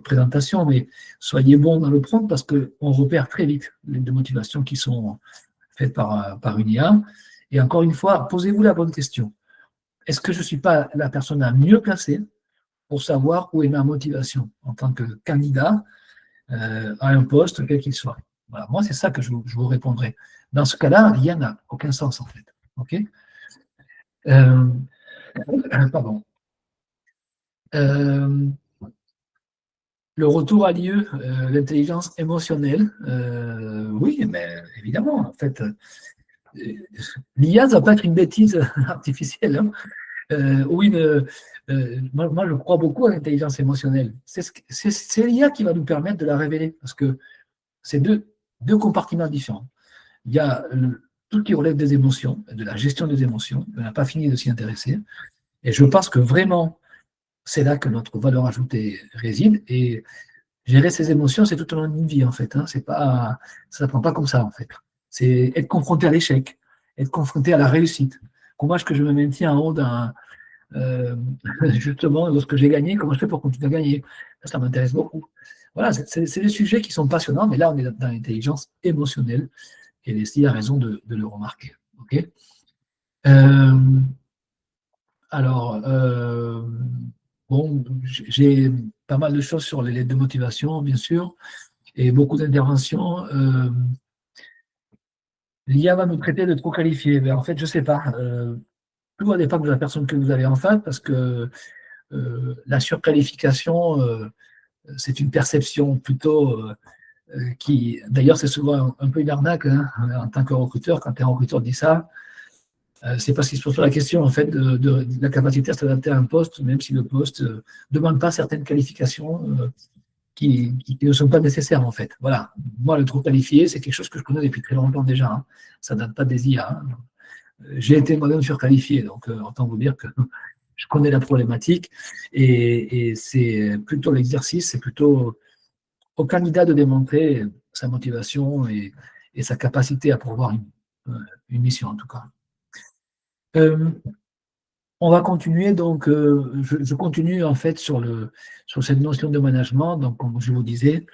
présentation, mais soyez bon dans le prompt parce qu'on repère très vite les lettres de motivation qui sont faites par une IA. Et encore une fois, posez-vous la bonne question. Est-ce que je ne suis pas la personne la mieux placée pour savoir où est ma motivation en tant que candidat à un poste, quel qu'il soit? Voilà, moi, c'est ça que je vous répondrai. Dans ce cas-là, l'IA n'a aucun sens, en fait. OK? Pardon. Le retour a lieu, l'intelligence émotionnelle. Oui, mais évidemment, en fait, l'IA, ça ne va pas être une bêtise artificielle. Hein. Oui, moi, je crois beaucoup à l'intelligence émotionnelle. C'est l'IA qui va nous permettre de la révéler, parce que c'est deux compartiments différents. Il y a tout qui relève des émotions, de la gestion des émotions. On n'a pas fini de s'y intéresser. Et je pense que vraiment, c'est là que notre valeur ajoutée réside. Et gérer ses émotions, c'est tout au long d'une vie, en fait. Hein. Ça ne s'apprend pas comme ça, en fait. C'est être confronté à l'échec, être confronté à la réussite. Comment est-ce que je me maintiens en haut d'un... justement, lorsque j'ai gagné, comment je fais pour continuer à gagner? Ça m'intéresse beaucoup. Voilà, c'est des sujets qui sont passionnants, mais là, on est dans l'intelligence émotionnelle. Et Leslie a raison de le remarquer. Okay, alors, bon, j'ai pas mal de choses sur les lettres de motivation, bien sûr, et beaucoup d'interventions. L'IA va me traiter de trop qualifié. Mais en fait, je ne sais pas. Tout va dépendre de la personne que vous avez en face, parce que la surqualification, c'est une perception plutôt qui, d'ailleurs, c'est souvent un peu une arnaque, hein, en tant que recruteur. Quand un recruteur dit ça, c'est parce qu'il se pose la question, en fait, de la capacité à s'adapter à un poste, même si le poste ne demande pas certaines qualifications qui ne sont pas nécessaires, en fait. Voilà. Moi, le trop qualifié, c'est quelque chose que je connais depuis très longtemps déjà. Hein. Ça ne date pas des IA. Hein. J'ai été moi-même surqualifié, donc autant vous dire que je connais la problématique. Et c'est plutôt l'exercice, c'est plutôt au candidat de démontrer sa motivation et sa capacité à pourvoir une mission, en tout cas. On va continuer, donc je continue en fait sur cette notion de management. Donc, comme je vous disais,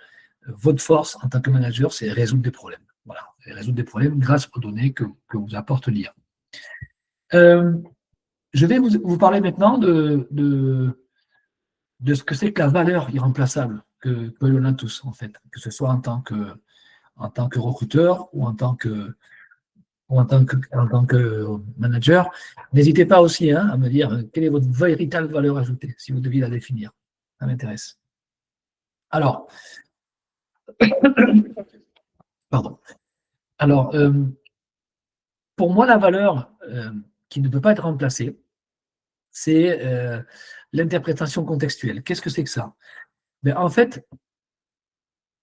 votre force en tant que manager, c'est résoudre des problèmes. Voilà, et résoudre des problèmes grâce aux données que vous apporte l'IA. Je vais vous parler maintenant de ce que c'est que la valeur irremplaçable que l'on a tous, en fait, que ce soit en tant que recruteur ou en tant que manager. N'hésitez pas aussi à me dire quelle est votre véritable valeur ajoutée, si vous deviez la définir. Ça m'intéresse. Alors, pardon. Alors, pour moi, la valeur qui ne peut pas être remplacée, c'est l'interprétation contextuelle. Qu'est-ce que c'est que ça? Ben, en fait,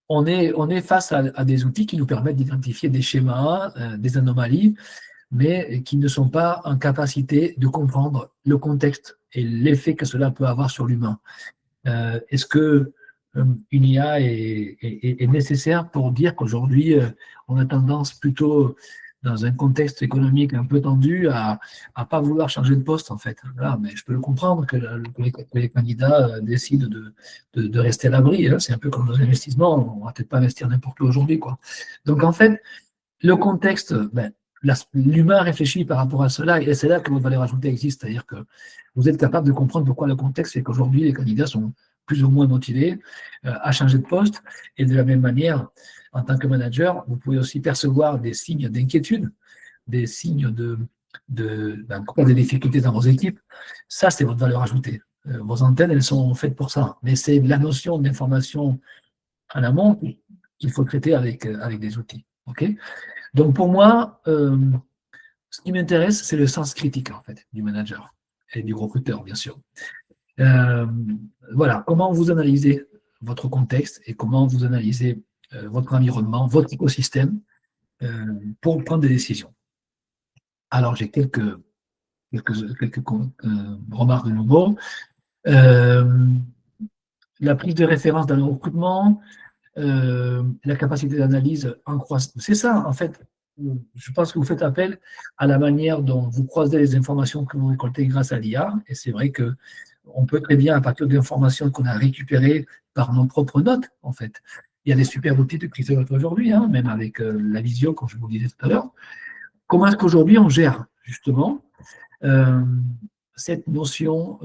on est face à des outils qui nous permettent d'identifier des schémas, des anomalies, mais qui ne sont pas en capacité de comprendre le contexte et l'effet que cela peut avoir sur l'humain. Est-ce que une IA est nécessaire pour dire qu'aujourd'hui, on a tendance plutôt, dans un contexte économique un peu tendu, à ne pas vouloir changer de poste, en fait. Voilà, mais je peux le comprendre que les candidats décident de rester à l'abri. Hein. C'est un peu comme dans l'investissement, on ne va peut-être pas investir n'importe où aujourd'hui, quoi. Donc, en fait, le contexte, ben, l'humain réfléchit par rapport à cela, et c'est là que votre valeur ajoutée existe, c'est-à-dire que vous êtes capable de comprendre pourquoi le contexte fait qu'aujourd'hui les candidats sont plus ou moins motivés à changer de poste, et de la même manière, en tant que manager, vous pouvez aussi percevoir des signes d'inquiétude, des signes des difficultés dans vos équipes. Ça, c'est votre valeur ajoutée. Vos antennes, elles sont faites pour ça, mais c'est la notion d'information en amont qu'il faut traiter avec des outils. OK ? Donc pour moi, ce qui m'intéresse, c'est le sens critique en fait du manager et du recruteur, bien sûr. Voilà, comment vous analysez votre contexte et comment vous analysez votre environnement, votre écosystème pour prendre des décisions. Alors j'ai quelques remarques de nouveau. La prise de référence dans le recrutement, la capacité d'analyse en croissance. C'est ça, en fait. Je pense que vous faites appel à la manière dont vous croisez les informations que vous récoltez grâce à l'IA. Et c'est vrai qu'on peut très bien, à partir d'informations qu'on a récupérées par nos propres notes, en fait. Il y a des super outils de prise de notes aujourd'hui, hein, même avec la visio, comme je vous le disais tout à l'heure. Comment est-ce qu'aujourd'hui on gère, justement, cette notion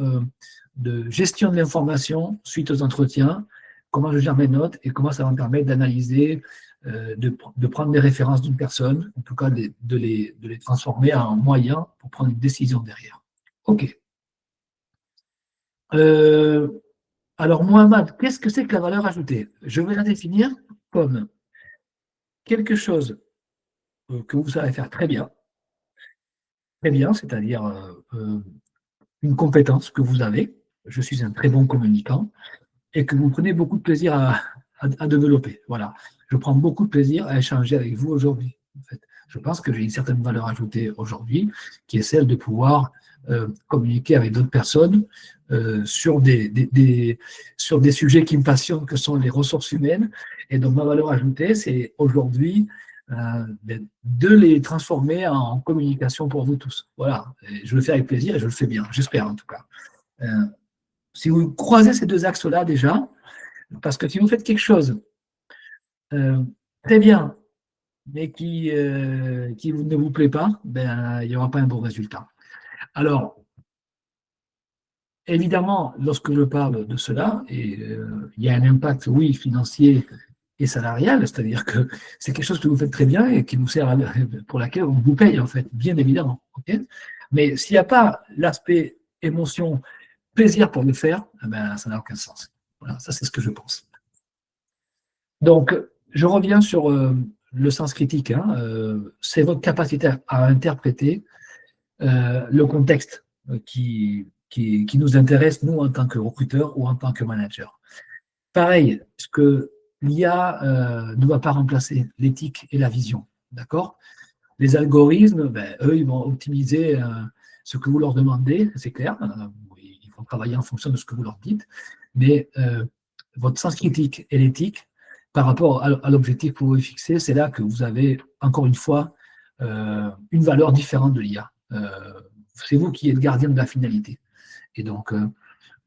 de gestion de l'information suite aux entretiens, comment je gère mes notes et comment ça va me permettre d'analyser, de prendre des références d'une personne, en tout cas de les transformer en moyen pour prendre une décision derrière. OK. Alors, Mohamed, qu'est-ce que c'est que la valeur ajoutée? Je vais la définir comme quelque chose que vous savez faire très bien, c'est-à-dire une compétence que vous avez. Je suis un très bon communicant et que vous prenez beaucoup de plaisir à développer. Voilà. Je prends beaucoup de plaisir à échanger avec vous aujourd'hui. En fait. Je pense que j'ai une certaine valeur ajoutée aujourd'hui, qui est celle de pouvoir communiquer avec d'autres personnes sur sur des sujets qui me passionnent, que sont les ressources humaines. Et donc, ma valeur ajoutée, c'est aujourd'hui de les transformer en communication pour vous tous. Voilà. Et je le fais avec plaisir et je le fais bien, j'espère en tout cas. Si vous croisez ces deux axes-là déjà, parce que si vous faites quelque chose très bien, mais qui ne vous plaît pas, ben, il n'y aura pas un bon résultat. Alors, évidemment, lorsque je parle de cela, il y a un impact, oui, financier et salarial, c'est-à-dire que c'est quelque chose que vous faites très bien et qui vous sert pour laquelle on vous paye, en fait, bien évidemment. Okay, mais s'il n'y a pas l'aspect émotion, plaisir pour le faire, eh ben, ça n'a aucun sens. Voilà, ça c'est ce que je pense. Donc, je reviens sur le sens critique. Hein, c'est votre capacité à interpréter le contexte qui nous intéresse, nous, en tant que recruteur ou en tant que manager. Pareil, ce que l'IA ne va pas remplacer l'éthique et la vision. D'accord? Les algorithmes, ben, eux, ils vont optimiser ce que vous leur demandez, c'est clair. Ils vont travailler en fonction de ce que vous leur dites. Mais votre sens critique et l'éthique, par rapport à l'objectif que vous vous fixez, c'est là que vous avez, encore une fois, une valeur différente de l'IA. C'est vous qui êtes gardien de la finalité. Et donc,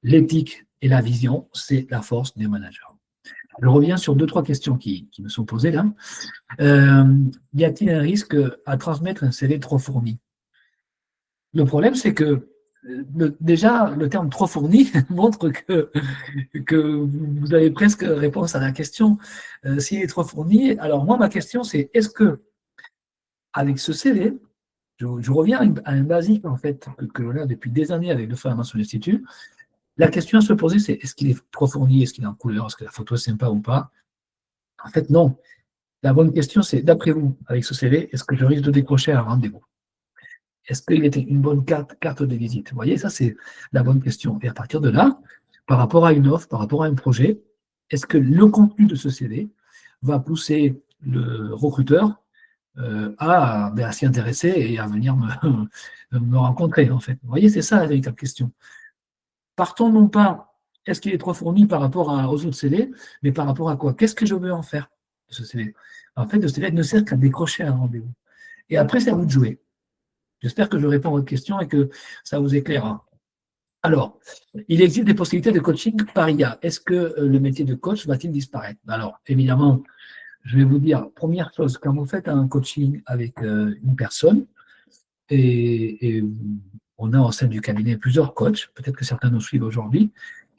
l'éthique et la vision, c'est la force des managers. Je reviens sur 2-3 questions qui me sont posées là. Y a-t-il un risque à transmettre un CV trop fourni? Le problème, c'est que déjà, le terme trop fourni montre que vous avez presque réponse à la question. S'il est trop fourni, alors moi, ma question, c'est est-ce que, avec ce CV, je reviens à un basique, en fait, que l'on a depuis des années avec le Formation Institute, la question à se poser, c'est est-ce qu'il est trop fourni, est-ce qu'il est en couleur, est-ce que la photo est sympa ou pas? En fait, non. La bonne question, c'est d'après vous, avec ce CV, est-ce que je risque de décrocher un rendez-vous? Est-ce qu'il était une bonne carte de visite? Vous voyez, ça, c'est la bonne question. Et à partir de là, par rapport à une offre, par rapport à un projet, est-ce que le contenu de ce CV va pousser le recruteur à s'y intéresser et à venir me rencontrer, en fait? Vous voyez, c'est ça la véritable question. Partons non pas, est-ce qu'il est trop fourni par rapport aux autres CV, mais par rapport à quoi? Qu'est-ce que je veux en faire de ce CV? En fait, le CV ne sert qu'à décrocher un rendez-vous. Et après, c'est à vous de jouer. J'espère que je réponds à votre question et que ça vous éclairera. Alors, il existe des possibilités de coaching par IA. Est-ce que le métier de coach va-t-il disparaître? Alors, évidemment, je vais vous dire, première chose, quand vous faites un coaching avec une personne, et on a au sein du cabinet plusieurs coachs, peut-être que certains nous suivent aujourd'hui,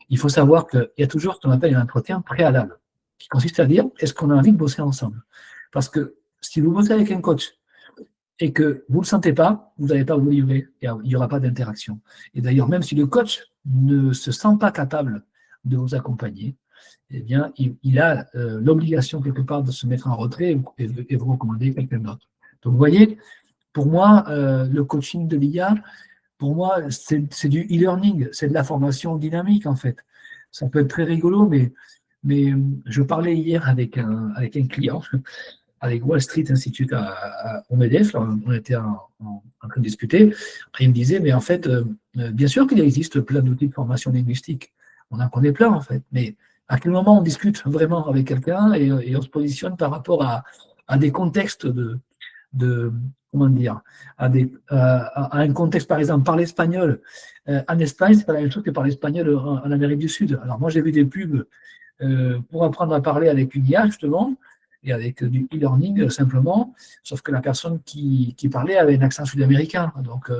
il faut savoir qu'il y a toujours ce qu'on appelle un entretien préalable, qui consiste à dire, est-ce qu'on a envie de bosser ensemble? Parce que si vous bossez avec un coach et que vous ne le sentez pas, vous n'allez pas vous livrer, il n'y aura pas d'interaction. Et d'ailleurs, même si le coach ne se sent pas capable de vous accompagner, eh bien, il a l'obligation quelque part de se mettre en retrait et vous recommander quelqu'un d'autre. Donc, vous voyez, pour moi, le coaching de l'IA, pour moi, c'est du e-learning, c'est de la formation dynamique, en fait. Ça peut être très rigolo, mais je parlais hier avec un client, avec Wall Street Institute au MEDEF, on était en train de discuter. Après, il me disait, mais en fait, bien sûr qu'il existe plein d'outils de formation linguistique. On en connaît plein, en fait. Mais à quel moment on discute vraiment avec quelqu'un et on se positionne par rapport à des contextes comment dire, à un contexte, par exemple, parler espagnol en Espagne, c'est pas la même chose que parler espagnol en Amérique du Sud. Alors moi, j'ai vu des pubs pour apprendre à parler avec une IA, justement, et avec du e-learning simplement, sauf que la personne qui parlait avait un accent sud-américain. Donc,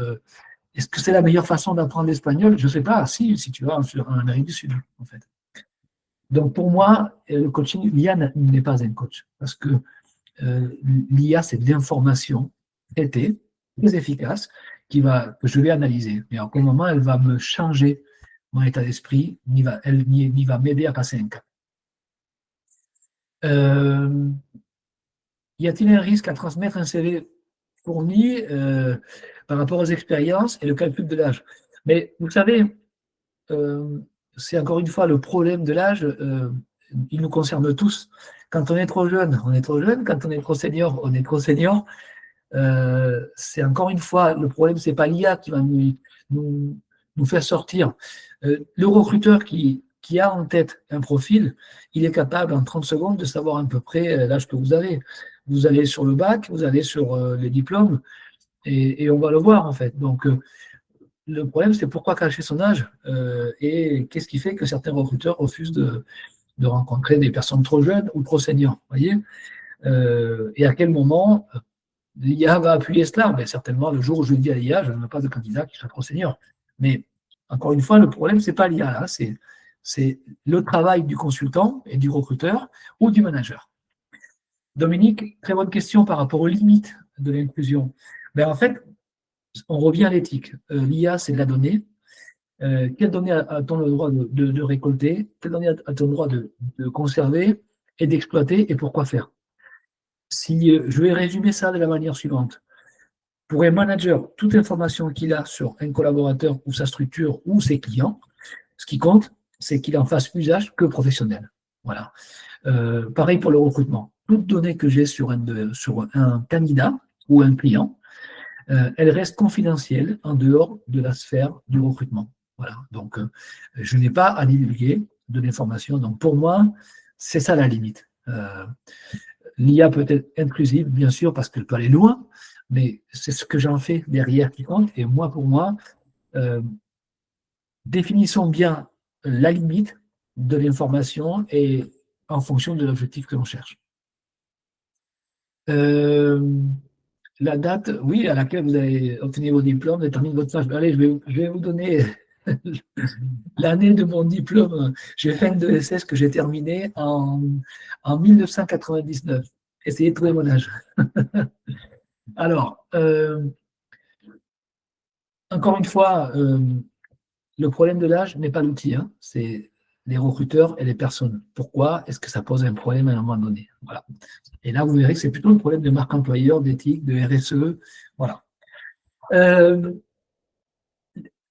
est-ce que c'est la meilleure façon d'apprendre l'espagnol? Je ne sais pas, si tu vas en Amérique du Sud, en fait. Donc, pour moi, le coaching, l'IA n'est pas un coach, parce que l'IA, c'est de l'information traitée, très efficace, que je vais analyser. Mais à quel moment elle va me changer mon état d'esprit, ni va m'aider à passer un cap. Y a-t-il un risque à transmettre un CV fourni par rapport aux expériences et le calcul de l'âge? Mais vous savez, c'est encore une fois le problème de l'âge, il nous concerne tous. Quand on est trop jeune, on est trop jeune. Quand on est trop senior, on est trop senior. C'est encore une fois, le problème, c'est pas l'IA qui va nous faire sortir. Le recruteur qui a en tête un profil, il est capable en 30 secondes de savoir à peu près l'âge que vous avez. Vous allez sur le bac, vous allez sur les diplômes, et on va le voir en fait. Donc, le problème, c'est pourquoi cacher son âge et qu'est-ce qui fait que certains recruteurs refusent de rencontrer des personnes trop jeunes ou trop seniors, voyez. Et à quel moment l'IA va appuyer cela? Ben, certainement, le jour où je dis à l'IA, je ne veux pas de candidat qui soit trop senior. Mais encore une fois, le problème, ce n'est pas l'IA, là, c'est le travail du consultant et du recruteur ou du manager. Dominique, très bonne question par rapport aux limites de l'inclusion. Ben, en fait, on revient à l'éthique. L'IA, c'est de la donnée. Quelles données a-t-on le droit de récolter? Quelles données a-t-on le droit de conserver et d'exploiter et pourquoi faire? Si je vais résumer ça de la manière suivante. Pour un manager, toute information qu'il a sur un collaborateur ou sa structure ou ses clients, ce qui compte, c'est qu'il en fasse usage que professionnel. Voilà. Pareil pour le recrutement. Toute donnée que j'ai sur un candidat ou un client, elle reste confidentielle en dehors de la sphère du recrutement. Voilà. Donc, je n'ai pas à divulguer de l'information. Donc, pour moi, c'est ça la limite. L'IA peut être inclusive, bien sûr, parce qu'elle peut aller loin, mais c'est ce que j'en fais derrière qui compte. Et moi, pour moi, définissons bien la limite de l'information et en fonction de l'objectif que l'on cherche. La date, oui, à laquelle vous avez obtenu vos diplômes détermine votre âge. Allez, je vais vous donner l'année de mon diplôme. J'ai fait une ESS que j'ai terminé en 1999. Essayez de trouver mon âge. Alors, encore une fois, le problème de l'âge n'est pas l'outil, hein, c'est les recruteurs et les personnes. Pourquoi est-ce que ça pose un problème à un moment donné? Voilà. Et là, vous verrez que c'est plutôt le problème de marque employeur, d'éthique, de RSE. Voilà.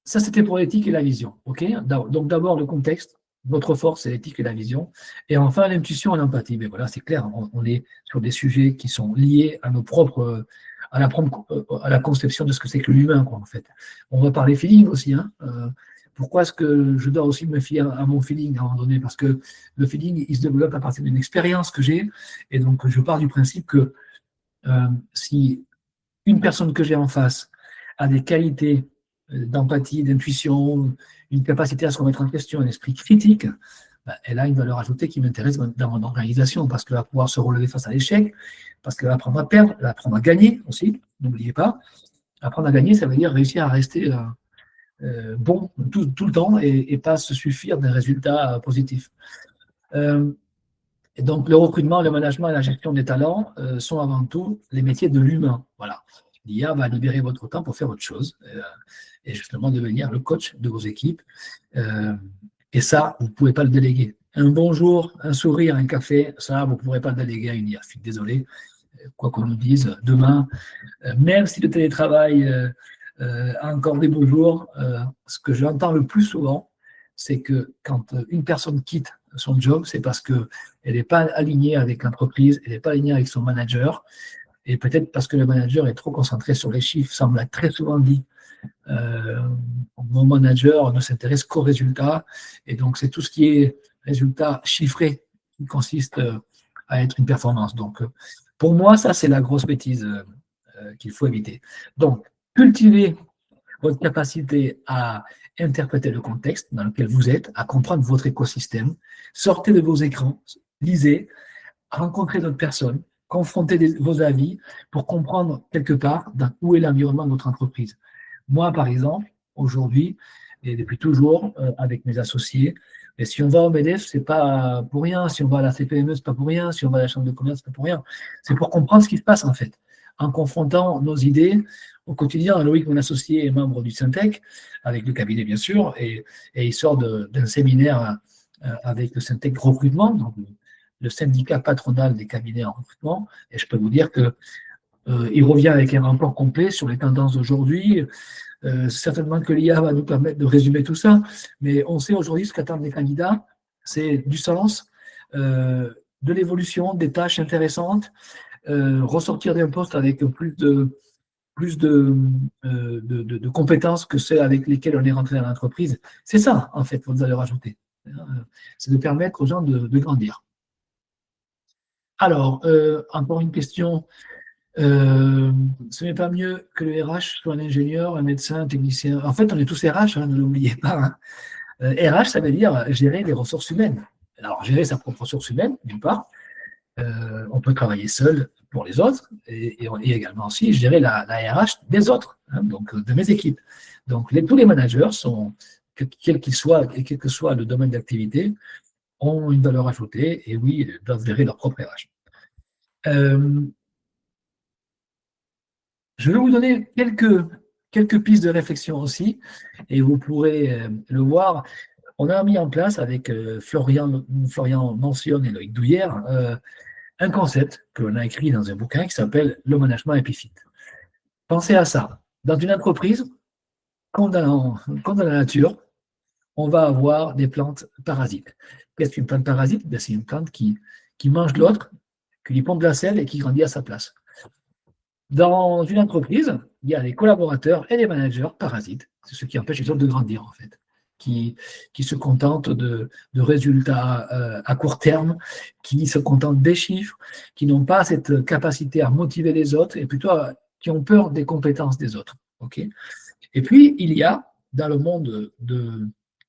Ça, c'était pour l'éthique et la vision. Ok. Donc, d'abord, le contexte. Votre force, c'est l'éthique et la vision. Et enfin, l'intuition et l'empathie. Mais voilà, c'est clair, on est sur des sujets qui sont liés à nos propres, à la conception de ce que c'est que l'humain, quoi, en fait. On va parler feeling aussi. Hein. Pourquoi est-ce que je dois aussi me fier à mon feeling à un moment donné? Parce que le feeling, il se développe à partir d'une expérience que j'ai. Et donc, je pars du principe que si une personne que j'ai en face a des qualités d'empathie, d'intuition, une capacité à se remettre en question, un esprit critique, ben, elle a une valeur ajoutée qui m'intéresse dans mon organisation parce qu'elle va pouvoir se relever face à l'échec, parce qu'elle va apprendre à perdre, elle va apprendre à gagner aussi, n'oubliez pas. Apprendre à gagner, ça veut dire réussir à rester bon tout le temps et pas se suffire d'un résultat positif. Et donc, le recrutement, le management et la gestion des talents sont avant tout les métiers de l'humain. Voilà. L'IA va libérer votre temps pour faire autre chose et justement devenir le coach de vos équipes. Et ça, vous ne pouvez pas le déléguer. Un bonjour, un sourire, un café, ça, vous ne pourrez pas le déléguer à une IA. Je suis désolé, quoi qu'on nous dise, demain, même si le télétravail a encore des beaux jours, ce que j'entends le plus souvent, c'est que quand une personne quitte son job, c'est parce qu'elle n'est pas alignée avec l'entreprise, elle n'est pas alignée avec son manager, et peut-être parce que le manager est trop concentré sur les chiffres. Ça me l'a très souvent dit. Mon manager ne s'intéresse qu'aux résultats, et donc c'est tout ce qui est résultats chiffrés qui consiste à être une performance. Donc, pour moi, ça, c'est la grosse bêtise qu'il faut éviter. Donc, cultiver votre capacité à interpréter le contexte dans lequel vous êtes, à comprendre votre écosystème, sortez de vos écrans, lisez, rencontrez d'autres personnes, confrontez vos avis pour comprendre quelque part où est l'environnement de votre entreprise. Moi, par exemple, aujourd'hui, et depuis toujours, avec mes associés, et si on va au MEDEF, c'est pas pour rien. Si on va à la CPME, c'est pas pour rien. Si on va à la Chambre de commerce, c'est pas pour rien. C'est pour comprendre ce qui se passe, en fait. En confrontant nos idées au quotidien. Loïc, mon associé, est membre du Syntec, avec le cabinet, bien sûr, et il sort d'un séminaire avec le Syntec recrutement, donc le syndicat patronal des cabinets en recrutement. Et je peux vous dire que il revient avec un rapport complet sur les tendances d'aujourd'hui. Certainement que l'IA va nous permettre de résumer tout ça, mais on sait aujourd'hui ce qu'attendent les candidats, c'est du sens, de l'évolution, des tâches intéressantes, ressortir d'un poste avec plus de compétences que celles avec lesquelles on est rentré dans l'entreprise. C'est ça, en fait, votre valeur ajoutée. C'est de permettre aux gens de grandir. Alors, encore une question. Ce n'est pas mieux que le RH soit un ingénieur, un médecin, un technicien. En fait, on est tous RH, hein, ne l'oubliez pas. Hein. RH, ça veut dire gérer les ressources humaines. Alors, gérer sa propre ressource humaine, d'une part. On peut travailler seul pour les autres et également aussi gérer la RH des autres, hein, donc de mes équipes. Donc, tous les managers sont, quel qu'il soit et quel que soit le domaine d'activité, ont une valeur ajoutée et oui, doivent gérer leur propre RH. Je vais vous donner quelques pistes de réflexion aussi, et vous pourrez le voir. On a mis en place avec Florian Mention et Loïc Douillère un concept que l'on a écrit dans un bouquin qui s'appelle le management épiphyte. Pensez à ça. Dans une entreprise, comme dans la nature, on va avoir des plantes parasites. Qu'est-ce qu'une plante parasite? C'est une plante qui mange l'autre, qui lui pompe de la sel et qui grandit à sa place. Dans une entreprise, il y a les collaborateurs et les managers parasites. C'est ce qui empêche les autres de grandir, en fait. Qui se contentent de résultats à court terme, qui se contentent des chiffres, qui n'ont pas cette capacité à motiver les autres et plutôt qui ont peur des compétences des autres. Okay. Et puis, il y a, dans le monde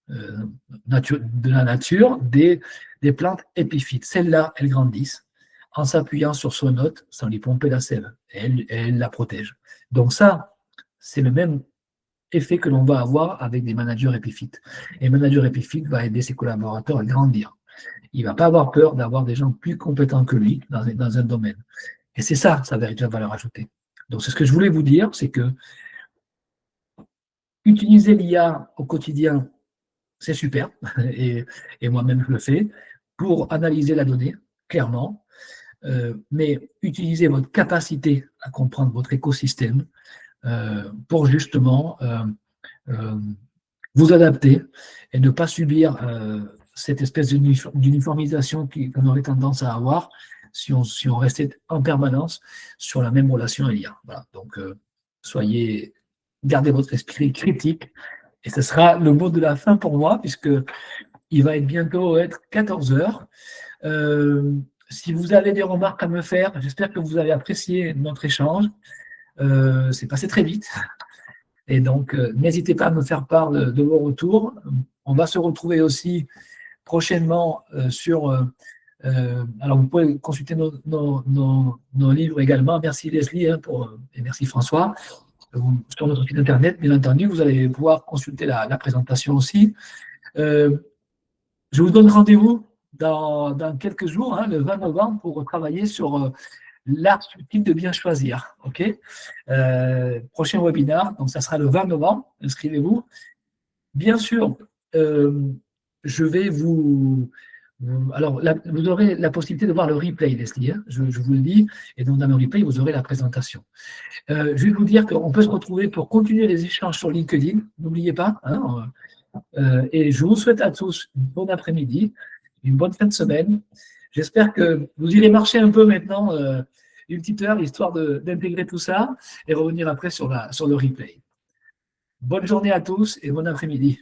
de la nature des plantes épiphytes. Celles-là, elles grandissent en s'appuyant sur son hôte sans lui pomper la sève. Elle la protège. Donc ça, c'est le même effet que l'on va avoir avec des managers épiphytes. Et un manager épiphyte va aider ses collaborateurs à grandir. Il ne va pas avoir peur d'avoir des gens plus compétents que lui dans un domaine. Et c'est ça, sa véritable valeur ajoutée. Donc c'est ce que je voulais vous dire, c'est que utiliser l'IA au quotidien, c'est super, et moi-même je le fais, pour analyser la donnée, clairement, mais utilisez votre capacité à comprendre votre écosystème pour justement vous adapter et ne pas subir cette espèce d'uniformisation qu'on aurait tendance à avoir si on restait en permanence sur la même relation à l'IA. Voilà. Donc, gardez votre esprit critique, et ce sera le mot de la fin pour moi, puisque il va bientôt être 14 heures. Si vous avez des remarques à me faire, j'espère que vous avez apprécié notre échange. C'est passé très vite. Et donc, n'hésitez pas à me faire part de vos retours. On va se retrouver aussi prochainement sur... alors, vous pouvez consulter nos livres également. Merci Leslie et merci François. Sur notre site internet, bien entendu, vous allez pouvoir consulter la présentation aussi. Je vous donne rendez-vous dans quelques jours, le 20 novembre, pour travailler sur l'art subtil de bien choisir. Ok. Prochain webinaire, donc ça sera le 20 novembre. Inscrivez-vous. Bien sûr, je vais alors, vous aurez la possibilité de voir le replay, Leslie, je vous le dis, et donc dans le replay, vous aurez la présentation. Je vais vous dire qu'on peut se retrouver pour continuer les échanges sur LinkedIn, n'oubliez pas. Et je vous souhaite à tous une bonne après-midi, une bonne fin de semaine. J'espère que vous irez marcher un peu maintenant, une petite heure, histoire d'intégrer tout ça et revenir après sur le replay. Bonne journée à tous et bon après-midi.